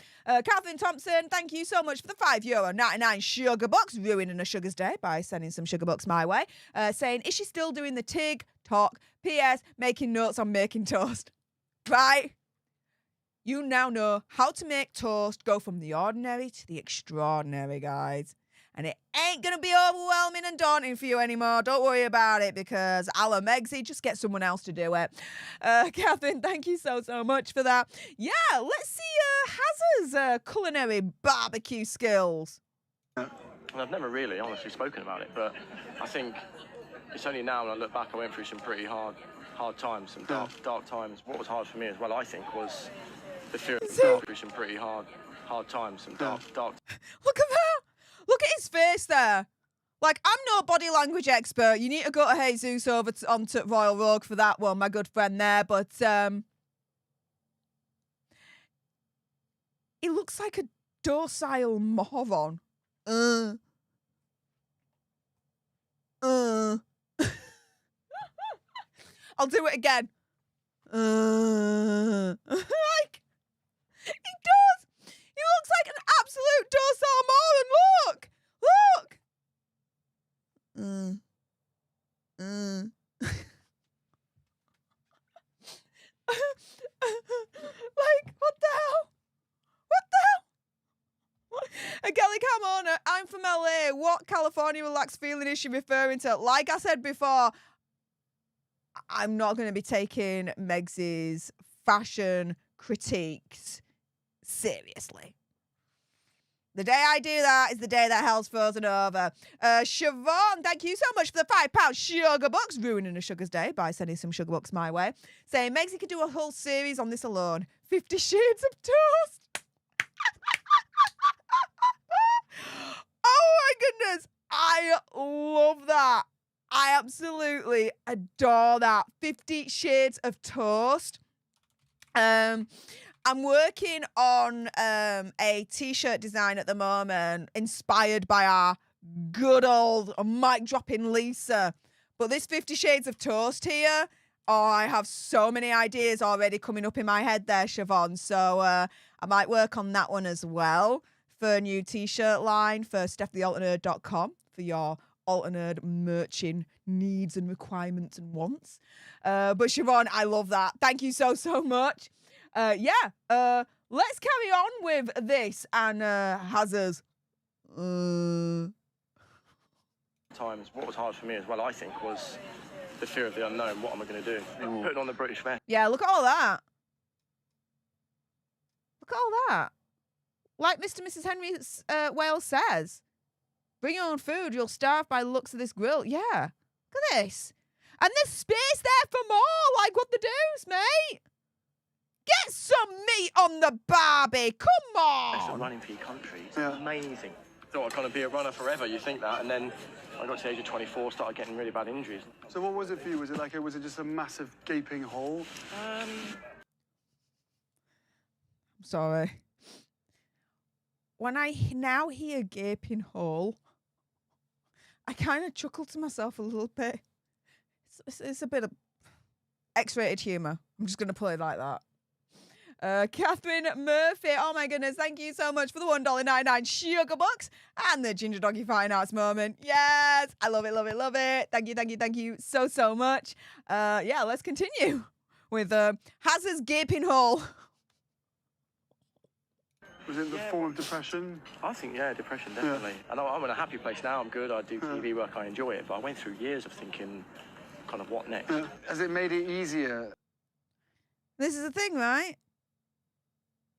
Catherine Thompson, thank you so much for the €5.99 sugar bucks, ruining a sugar's day by sending some sugar bucks my way. Saying, is she still doing the TIG talk? P.S. Making notes on making toast. Right? You now know how to make toast go from the ordinary to the extraordinary, guys. And it ain't going to be overwhelming and daunting for you anymore. Don't worry about it, because a la Megsy, just get someone else to do it. Catherine, thank you so much for that. Yeah, let's see Hazard's culinary barbecue skills. I've never really honestly spoken about it, but I think it's only now when I look back, I went through some pretty hard times, some dark times. What was hard for me as well, I think, was the fear of through some pretty hard times, some dark. Look at that! Look at his face there. Like, I'm no body language expert. You need to go to Jesus over onto Royal Rogue for that one, my good friend there. But he looks like a docile moron. I'll do it again. Like, he does. He looks like an absolute docile moron. Look. Like, what the hell? Kelly Camona, I'm from LA. What California relaxed feeling is she referring to? Like I said before, I'm not going to be taking Megsy's fashion critiques seriously. The day I do that is the day that hell's frozen over. Siobhan, thank you so much for the £5 sugar bucks, ruining a sugar's day by sending some sugar bucks my way. Saying Megsy could do a whole series on this alone. 50 Shades of Toast. Oh my goodness. I love that. I absolutely adore that. 50 Shades of Toast. I'm working on a t-shirt design at the moment, inspired by our good old mic dropping Lisa. But this 50 Shades of Toast here, oh, I have so many ideas already coming up in my head there, Siobhan. So I might work on that one as well for a new t-shirt line for stefthealternerd.com for your alternate merching needs and requirements and wants. But Siobhan, I love that. Thank you so much. Let's carry on with this and Hazard's. Times, what was hard for me as well, I think, was the fear of the unknown. What am I going to do? Putting on the British vest. Yeah, look at all that. Look at all that. Like Mr. and Mrs. Henry Wales says, bring your own food, you'll starve by the looks of this grill. Yeah, look at this. And there's space there for more. Like, what the deuce, mate? Get some meat on the barbie. Come on. Running for your country. It's amazing. Thought I'd kind of be a runner forever, you think that, and then I got to the age of 24, started getting really bad injuries. So what was it for you? Was it just a massive gaping hole? Sorry. When I now hear gaping hole, I kind of chuckle to myself a little bit. It's a bit of X-rated humour. I'm just going to put it like that. Catherine Murphy, oh my goodness, thank you so much for the $1.99 sugar bucks and the Ginger Doggy Fine Arts moment. Yes, I love it, love it, love it. Thank you so much. Yeah, let's continue with Hazard's gaping hole. Was it the form of depression? I think, yeah, depression, definitely. And I'm in a happy place now, I'm good, I do TV work, I enjoy it, but I went through years of thinking, kind of, what next? Has it made it easier? This is the thing, right?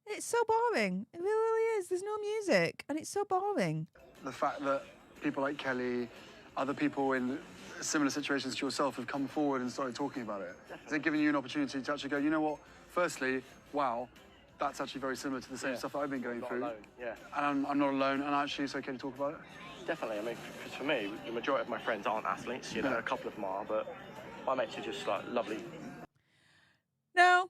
It's so boring. It really is. There's no music, and it's so boring. The fact that people like Kelly, other people in similar situations to yourself have come forward and started talking about it. Definitely. Has it given you an opportunity to actually go, you know what, firstly, wow, that's actually very similar to the same stuff that I've been going through. Alone, yeah. And I'm not alone, and actually it's okay to talk about it? Definitely, I mean, for me, the majority of my friends aren't athletes, you know, a couple of them are, but my mates are just, like, lovely. No.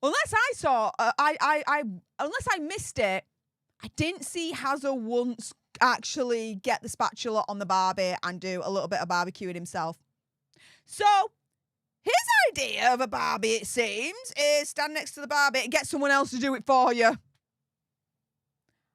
Unless I saw, unless I missed it, I didn't see Hazard once actually get the spatula on the Barbie and do a little bit of barbecuing himself. So, his idea of a Barbie, it seems, is stand next to the Barbie and get someone else to do it for you.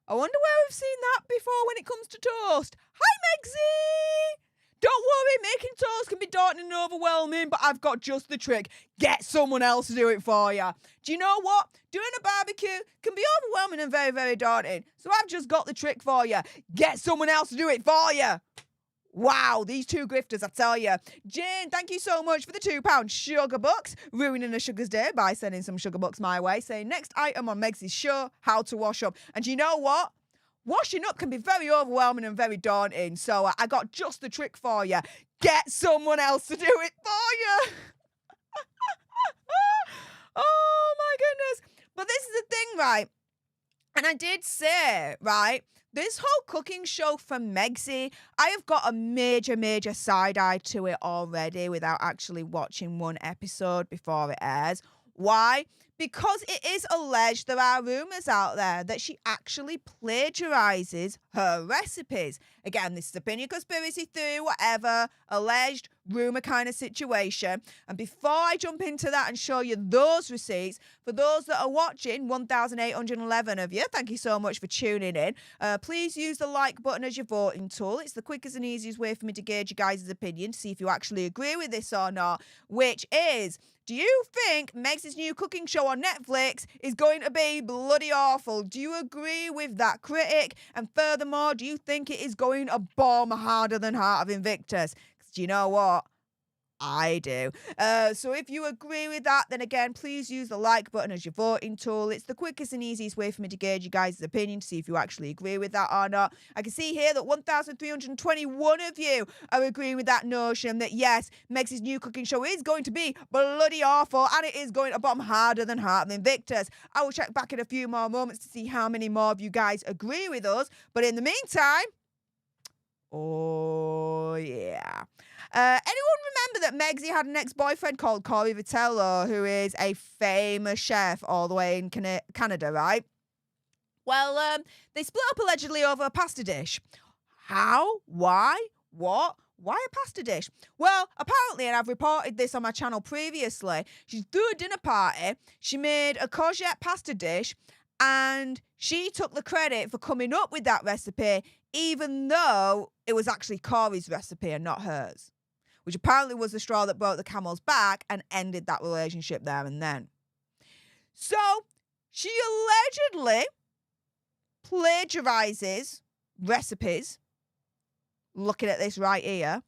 I wonder where we've seen that before when it comes to toast. Hi, Megzy! Don't worry, making toast can be daunting and overwhelming, but I've got just the trick. Get someone else to do it for you. Do you know what? Doing a barbecue can be overwhelming and very, very daunting. So I've just got the trick for you. Get someone else to do it for you. Wow, these two grifters, I tell you. Jane, thank you so much for the £2 sugar bucks, ruining a sugar's day by sending some sugar bucks my way, saying next item on Meg's show, how to wash up. And you know what? Washing up can be very overwhelming and very daunting, so I got just the trick for you. Get someone else to do it for you. Oh, my goodness. But this is the thing, right? And I did say, right, this whole cooking show from Megzy, I have got a major, major side eye to it already without actually watching one episode before it airs. Why? Because it is alleged there are rumours out there that she actually plagiarises her recipes. Again, this is opinion, conspiracy theory, whatever, alleged rumour kind of situation. And before I jump into that and show you those receipts, for those that are watching, 1,811 of you, thank you so much for tuning in. Please use the like button as your voting tool. It's the quickest and easiest way for me to gauge you guys' opinion, see if you actually agree with this or not, which is... do you think Meg's new cooking show on Netflix is going to be bloody awful? Do you agree with that critic? And furthermore, do you think it is going to bomb harder than Heart of Invictus? Because do you know what? I do. So if you agree with that, then again, please use the like button as your voting tool. It's the quickest and easiest way for me to gauge you guys' opinion to see if you actually agree with that or not. I can see here that 1,321 of you are agreeing with that notion that yes, Meg's new cooking show is going to be bloody awful and it is going to bomb harder than Heart of Invictus. I will check back in a few more moments to see how many more of you guys agree with us. But in the meantime, oh yeah. Anyone remember that Megzy had an ex-boyfriend called Corey Vitello, who is a famous chef all the way in Canada, right? Well, they split up allegedly over a pasta dish. How? Why? What? Why a pasta dish? Well, apparently, and I've reported this on my channel previously, she threw a dinner party, she made a courgette pasta dish, and she took the credit for coming up with that recipe, even though it was actually Corey's recipe and not hers, which apparently was the straw that broke the camel's back and ended that relationship there and then. So, she allegedly plagiarizes recipes. Looking at this right here.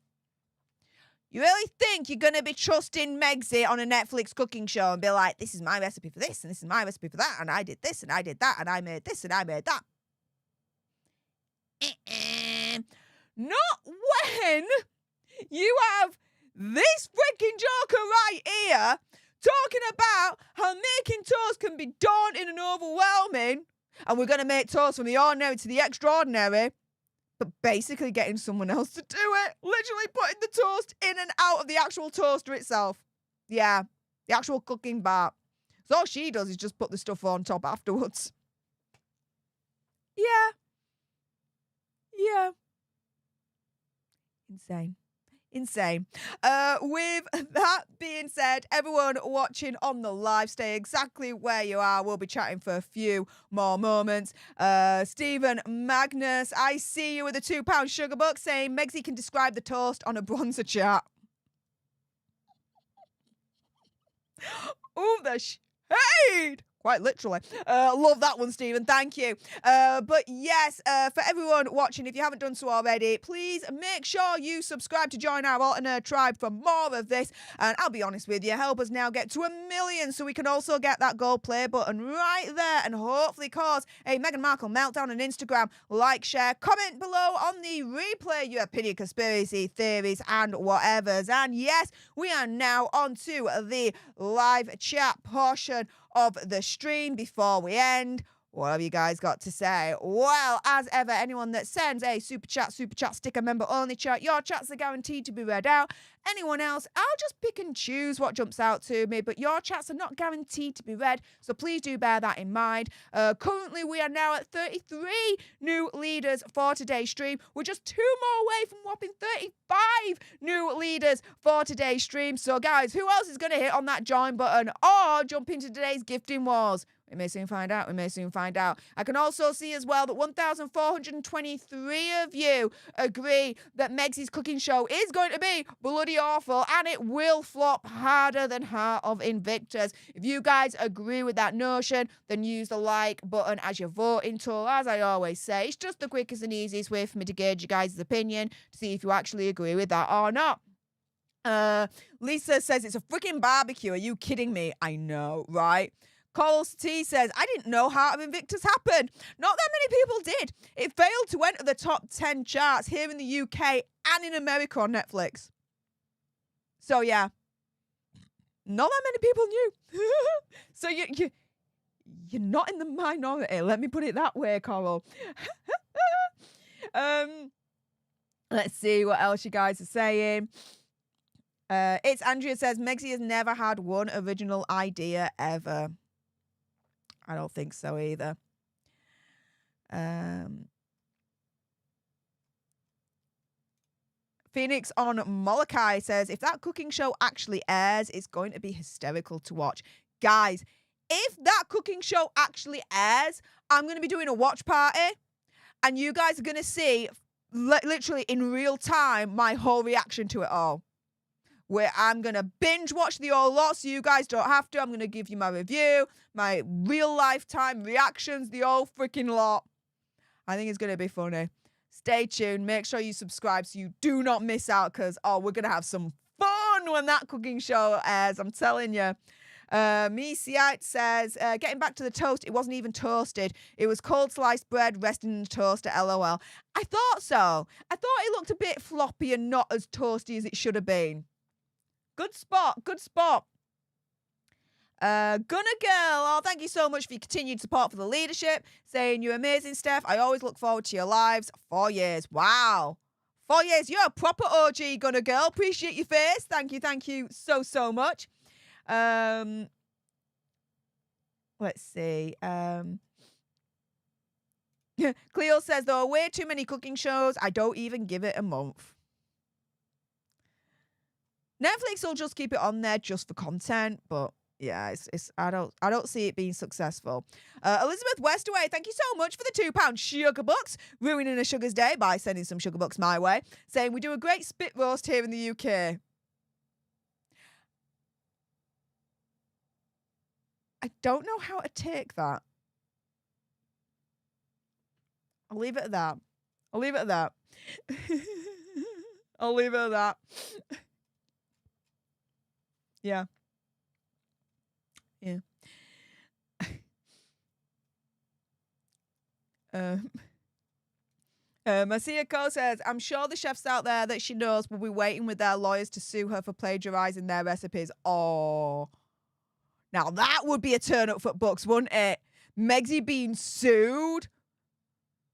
You really think you're going to be trusting Megzy on a Netflix cooking show and be like, this is my recipe for this, and this is my recipe for that, and I did this, and I did that, and I made this, and I made that? Not when you have this freaking joker right here talking about how making toast can be daunting and overwhelming, and we're going to make toast from the ordinary to the extraordinary, but basically getting someone else to do it. Literally putting the toast in and out of the actual toaster itself. Yeah, the actual cooking bar. So all she does is just put the stuff on top afterwards. Yeah. Insane. With that being said, everyone watching on the live, stay exactly where you are. We'll be chatting for a few more moments. Stephen Magnus, I see you with a £2 sugar buck saying Megsy can describe the toast on a bronzer chart. Ooh, the shade! Quite literally. Love that one, Stephen. Thank you. But yes, for everyone watching, if you haven't done so already, please make sure you subscribe to join our alternate tribe for more of this. And I'll be honest with you, help us now get to 1 million so we can also get that gold play button right there and hopefully cause a Meghan Markle meltdown on Instagram. Like, share, comment below on the replay your opinion, conspiracy theories and whatevers. And yes, we are now on to the live chat portion of the stream before we end. What have you guys got to say? Well, as ever, anyone that sends a super chat, sticker, member only chat, your chats are guaranteed to be read out. Anyone else, I'll just pick and choose what jumps out to me, but your chats are not guaranteed to be read, so please do bear that in mind. Currently, we are now at 33 new leaders for today's stream. We're just 2 more away from whopping 35 new leaders for today's stream. So, guys, who else is going to hit on that join button or jump into today's gifting wars? We may soon find out. I can also see as well that 1,423 of you agree that Megsy's cooking show is going to be bloody awful and it will flop harder than Heart of Invictus. If you guys agree with that notion, then use the like button as your voting tool. As I always say, it's just the quickest and easiest way for me to gauge you guys' opinion to see if you actually agree with that or not. Lisa says it's a freaking barbecue. Are you kidding me? I know, right? Coral T says, I didn't know Heart of Invictus happened. Not that many people did. It failed to enter the top 10 charts here in the UK and in America on Netflix. So, yeah. Not that many people knew. So, you're not in the minority. Let me put it that way, Coral. Let's see what else you guys are saying. It's Andrea says, Megsy has never had one original idea ever. I don't think so either. Phoenix on Molokai says, if that cooking show actually airs, it's going to be hysterical to watch. Guys, if that cooking show actually airs, I'm going to be doing a watch party. And you guys are going to see, literally in real time, my whole reaction to it all. Where I'm going to binge watch the whole lot so you guys don't have to. I'm going to give you my review, my real lifetime reactions, the whole freaking lot. I think it's going to be funny. Stay tuned. Make sure you subscribe so you do not miss out because, we're going to have some fun when that cooking show airs. I'm telling you. Mesiite says, getting back to the toast, it wasn't even toasted. It was cold sliced bread resting in the toaster, LOL. I thought so. I thought it looked a bit floppy and not as toasty as it should have been. Good spot. Gunner Girl, thank you so much for your continued support for the leadership. Saying you're amazing, Steph. I always look forward to your lives. 4 years. Wow. 4 years. You're a proper OG, Gunner Girl. Appreciate your face. Thank you so much. Let's see. Cleo says, there are way too many cooking shows. I don't even give it a month. Netflix will just keep it on there just for content, but yeah, I don't see it being successful. Elizabeth Westaway, thank you so much for the £2 sugar bucks, ruining a sugar's day by sending some sugar bucks my way, saying we do a great spit roast here in the UK. I don't know how to take that. I'll leave it at that. Yeah. Marcia Cole says, I'm sure the chefs out there that she knows will be waiting with their lawyers to sue her for plagiarizing their recipes. Oh, now that would be a turn up for books, wouldn't it? Megxie being sued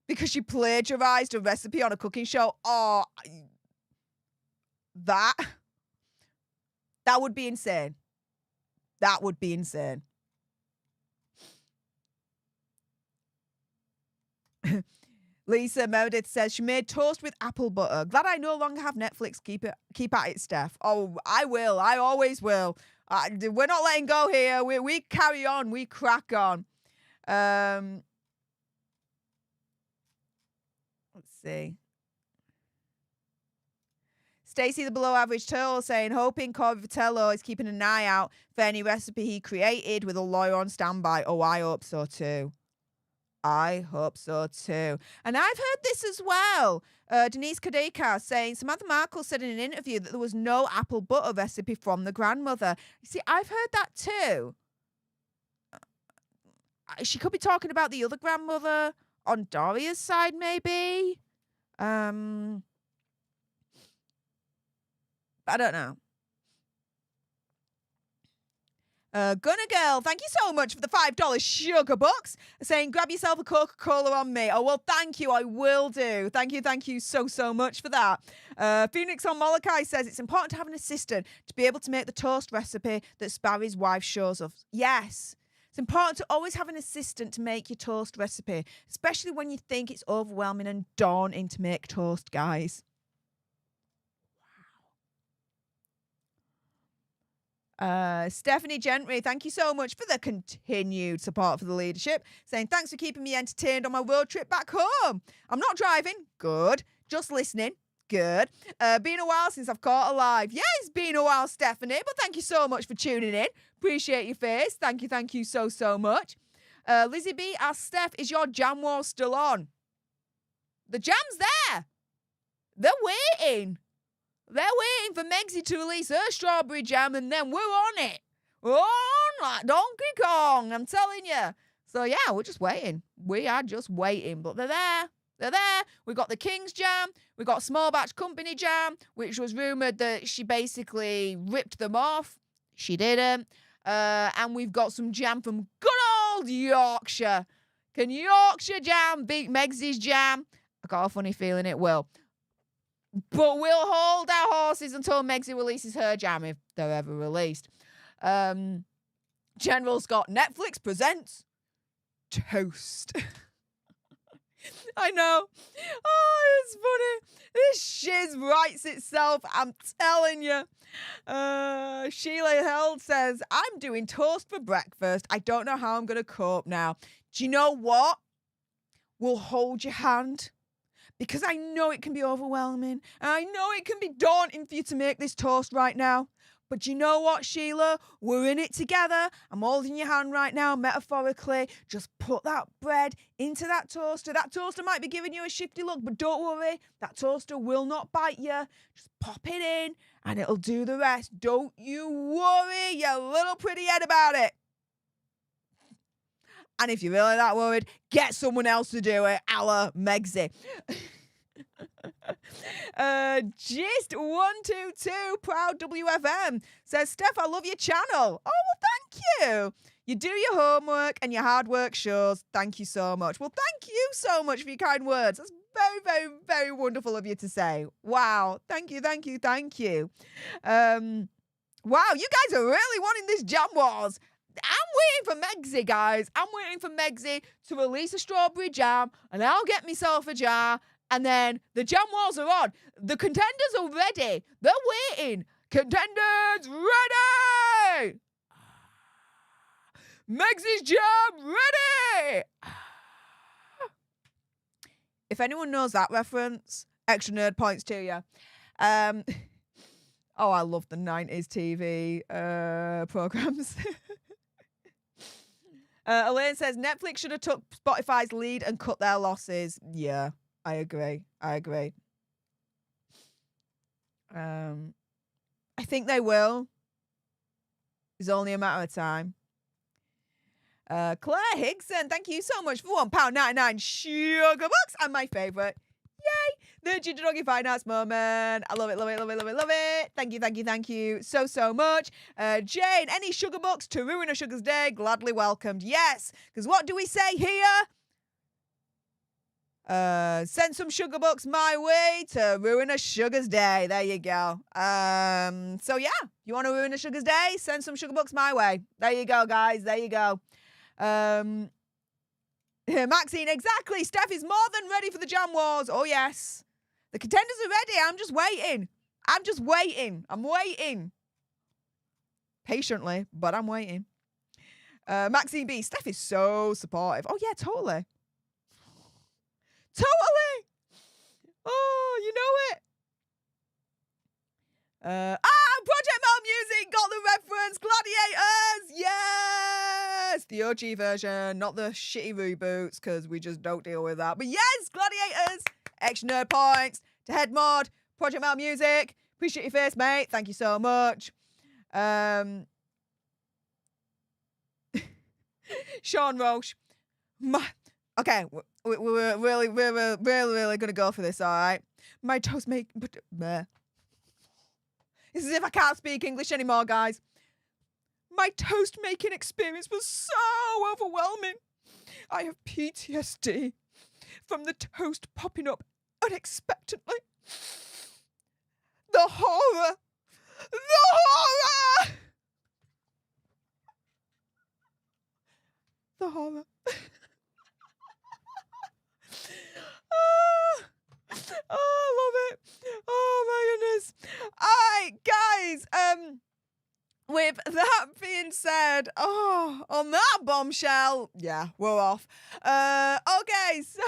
because she plagiarized a recipe on a cooking show. Oh, that would be insane. That would be insane. Lisa Meredith says she made toast with apple butter. Glad I no longer have Netflix. Keep at it, Stef. Oh, I will. I always will. We're not letting go here. We carry on. We crack on. Let's see. Stacey the below average turtle saying, hoping Corey Vitello is keeping an eye out for any recipe he created with a lawyer on standby. Oh, I hope so too. I hope so too. And I've heard this as well. Denise Kadeka saying, Samantha Markle said in an interview that there was no apple butter recipe from the grandmother. You see, I've heard that too. She could be talking about the other grandmother on Doria's side, maybe. I don't know. Gunner Girl, thank you so much for the $5 sugar bucks. Saying, grab yourself a Coca-Cola on me. Oh, well, thank you. I will do. Thank you so much for that. Phoenix on Molokai says, it's important to have an assistant to be able to make the toast recipe that Sparry's wife shows us. Yes. It's important to always have an assistant to make your toast recipe, especially when you think it's overwhelming and daunting to make toast, guys. Stephanie Gentry, thank you so much for the continued support for the leadership. Saying, thanks for keeping me entertained on my road trip back home. I'm not driving. Good. Just listening. Good. Been a while since I've caught a live. Yeah, it's been a while, Stephanie, but thank you so much for tuning in. Appreciate your face. Thank you so much. Lizzie B asks, Steph, is your jam war still on? The jam's there. They're waiting. They're waiting for Megxie to release her strawberry jam, and then we're on it. We're on like Donkey Kong, I'm telling you. So, yeah, we're just waiting. We are just waiting, but they're there. They're there. We got the King's jam. We got Small Batch Company jam, which was rumoured that she basically ripped them off. She didn't. And we've got some jam from good old Yorkshire. Can Yorkshire jam beat Megxie's jam? I got a funny feeling it will. But we'll hold our horses until Megxie releases her jam, if they're ever released. General Scott, Netflix presents Toast. I know. Oh, it's funny. This shiz writes itself, I'm telling you. Sheila Held says, I'm doing toast for breakfast. I don't know how I'm going to cope now. Do you know what? We'll hold your hand. Because I know it can be overwhelming. And I know it can be daunting for you to make this toast right now. But you know what, Sheila? We're in it together. I'm holding your hand right now, metaphorically. Just put that bread into that toaster. That toaster might be giving you a shifty look, but don't worry. That toaster will not bite you. Just pop it in, and it'll do the rest. Don't you worry, you little pretty head about it. And if you're really that worried, get someone else to do it, a la Megxie. Gist 122 Proud WFM says, Steph, I love your channel. Oh, well, thank you. You do your homework and your hard work shows. Thank you so much. Well, thank you so much for your kind words. That's very, very, very wonderful of you to say. Wow. Thank you. Wow, you guys are really wanting this jam wars. I'm waiting for Megxie, guys. I'm waiting for Megxie to release a strawberry jam, and I'll get myself a jar, and then the jam wars are on. The contenders are ready. They're waiting. Contenders ready! Megxie's jam ready! If anyone knows that reference, extra nerd points to you. Oh, I love the 90s TV programs. Elaine says, Netflix should have took Spotify's lead and cut their losses. Yeah, I agree. I think they will. It's only a matter of time. Claire Higson, thank you so much for £1.99 sugar bucks. And my favourite, yay, The Ginger Doggy Finance moment. I love it, love it, love it, love it, love it. Thank you, thank you, thank you so much. Jane, any sugar books to ruin a sugar's day? Gladly welcomed. Yes, because what do we say here? Send some sugar books my way to ruin a sugar's day. There you go. So yeah, you want to ruin a sugar's day? Send some sugar books my way. There you go, guys. There you go. Maxine, exactly. Stef is more than ready for the Jam Wars. Oh yes, the contenders are ready. I'm just waiting. I'm waiting. Patiently, but I'm waiting. Maxine B, Stef is so supportive. Oh yeah, totally. Totally. Oh, you know it. Project Mel Music got the reference. Gladiators. Yes. The OG version, not the shitty reboots, because we just don't deal with that. But yes, Gladiators. Extra nerd points to Head Mod. Project Mel Music. Appreciate your face, mate. Thank you so much. Sean Roche. Okay, we're really gonna go for this, all right? My toast make... It's as if I can't speak English anymore, guys. My toast making experience was so overwhelming. I have PTSD from the toast popping up unexpectedly. The horror! The horror! The horror. Oh, I love it. Oh my goodness. All right, guys. With that being said, on that bombshell, yeah, we're off. Okay, so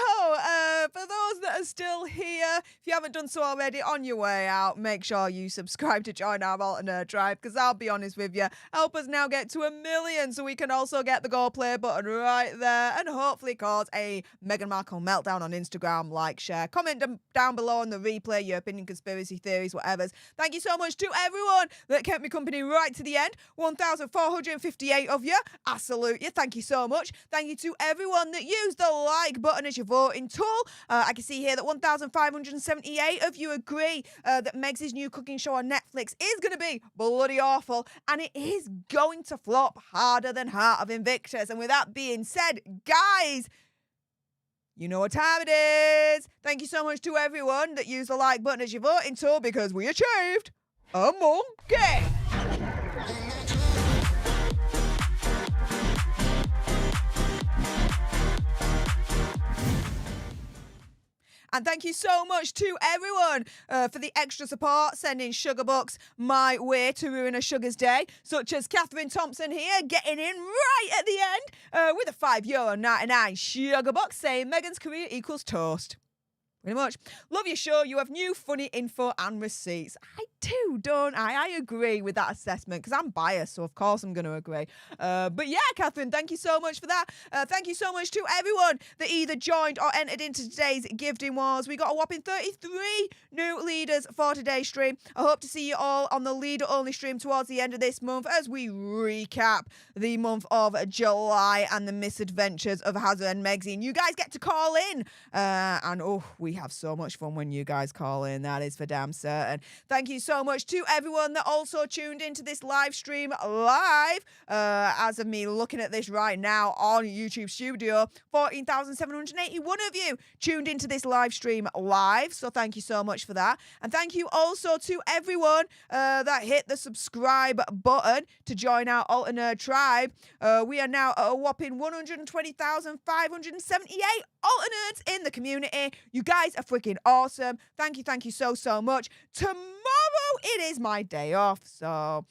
for those that are still here, if you haven't done so already, on your way out, make sure you subscribe to join our alternate tribe, because I'll be honest with you, help us now get to 1 million so we can also get the go play button right there and hopefully cause a Meghan Markle meltdown on Instagram. Like, share, comment down below on the replay, your opinion, conspiracy theories, whatever's. Thank you so much to everyone that kept me company right to the end. 1,458 of you. I salute you. Thank you so much. Thank you to everyone that used the like button as your voting tool. I can see here that 1,578 of you agree that Meg's new cooking show on Netflix is going to be bloody awful, and it is going to flop harder than Heart of Invictus. And with that being said, guys, you know what time it is. Thank you so much to everyone that used the like button as your voting tool, because we achieved a monkey. And thank you so much to everyone for the extra support, sending sugar bucks my way to ruin a sugar's day, such as Catherine Thompson here, getting in right at the end with a €5.99 sugar buck, saying Meghan's career equals toast. Pretty much. Love your show. You have new funny info and receipts. I do, don't I? I agree with that assessment, because I'm biased, so of course I'm going to agree. But yeah, Catherine, thank you so much for that. Thank you so much to everyone that either joined or entered into today's gifting wars. We got a whopping 33 new leaders for today's stream. I hope to see you all on the leader-only stream towards the end of this month as we recap the month of July and the misadventures of Hazard and Megxine. You guys get to call in, and we have so much fun when you guys call in. That is for damn certain. Thank you so much to everyone that also tuned into this live stream live. As of me looking at this right now on YouTube Studio, 14,781 of you tuned into this live stream live. So thank you so much for that. And thank you also to everyone that hit the subscribe button to join our alternate tribe. We are now at a whopping 120,578 alternates in the community. You guys are freaking awesome. Thank you so much. Tomorrow it is my day off, so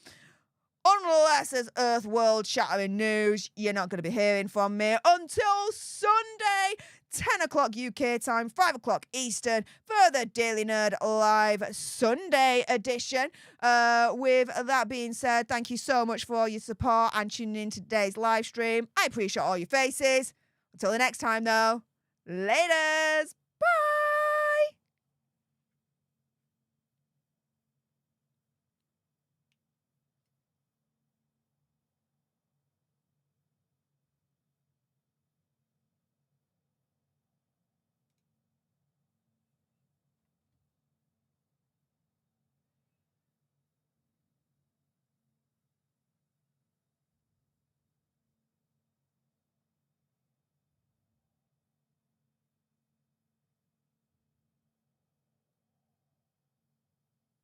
unless there's earth world shattering news, you're not going to be hearing from me until Sunday, 10 o'clock UK time, 5 o'clock Eastern, for the Daily Nerd Live Sunday edition. With that being said, thank you so much for all your support and tuning in to today's live stream. I appreciate all your faces. Until the next time, though, laters.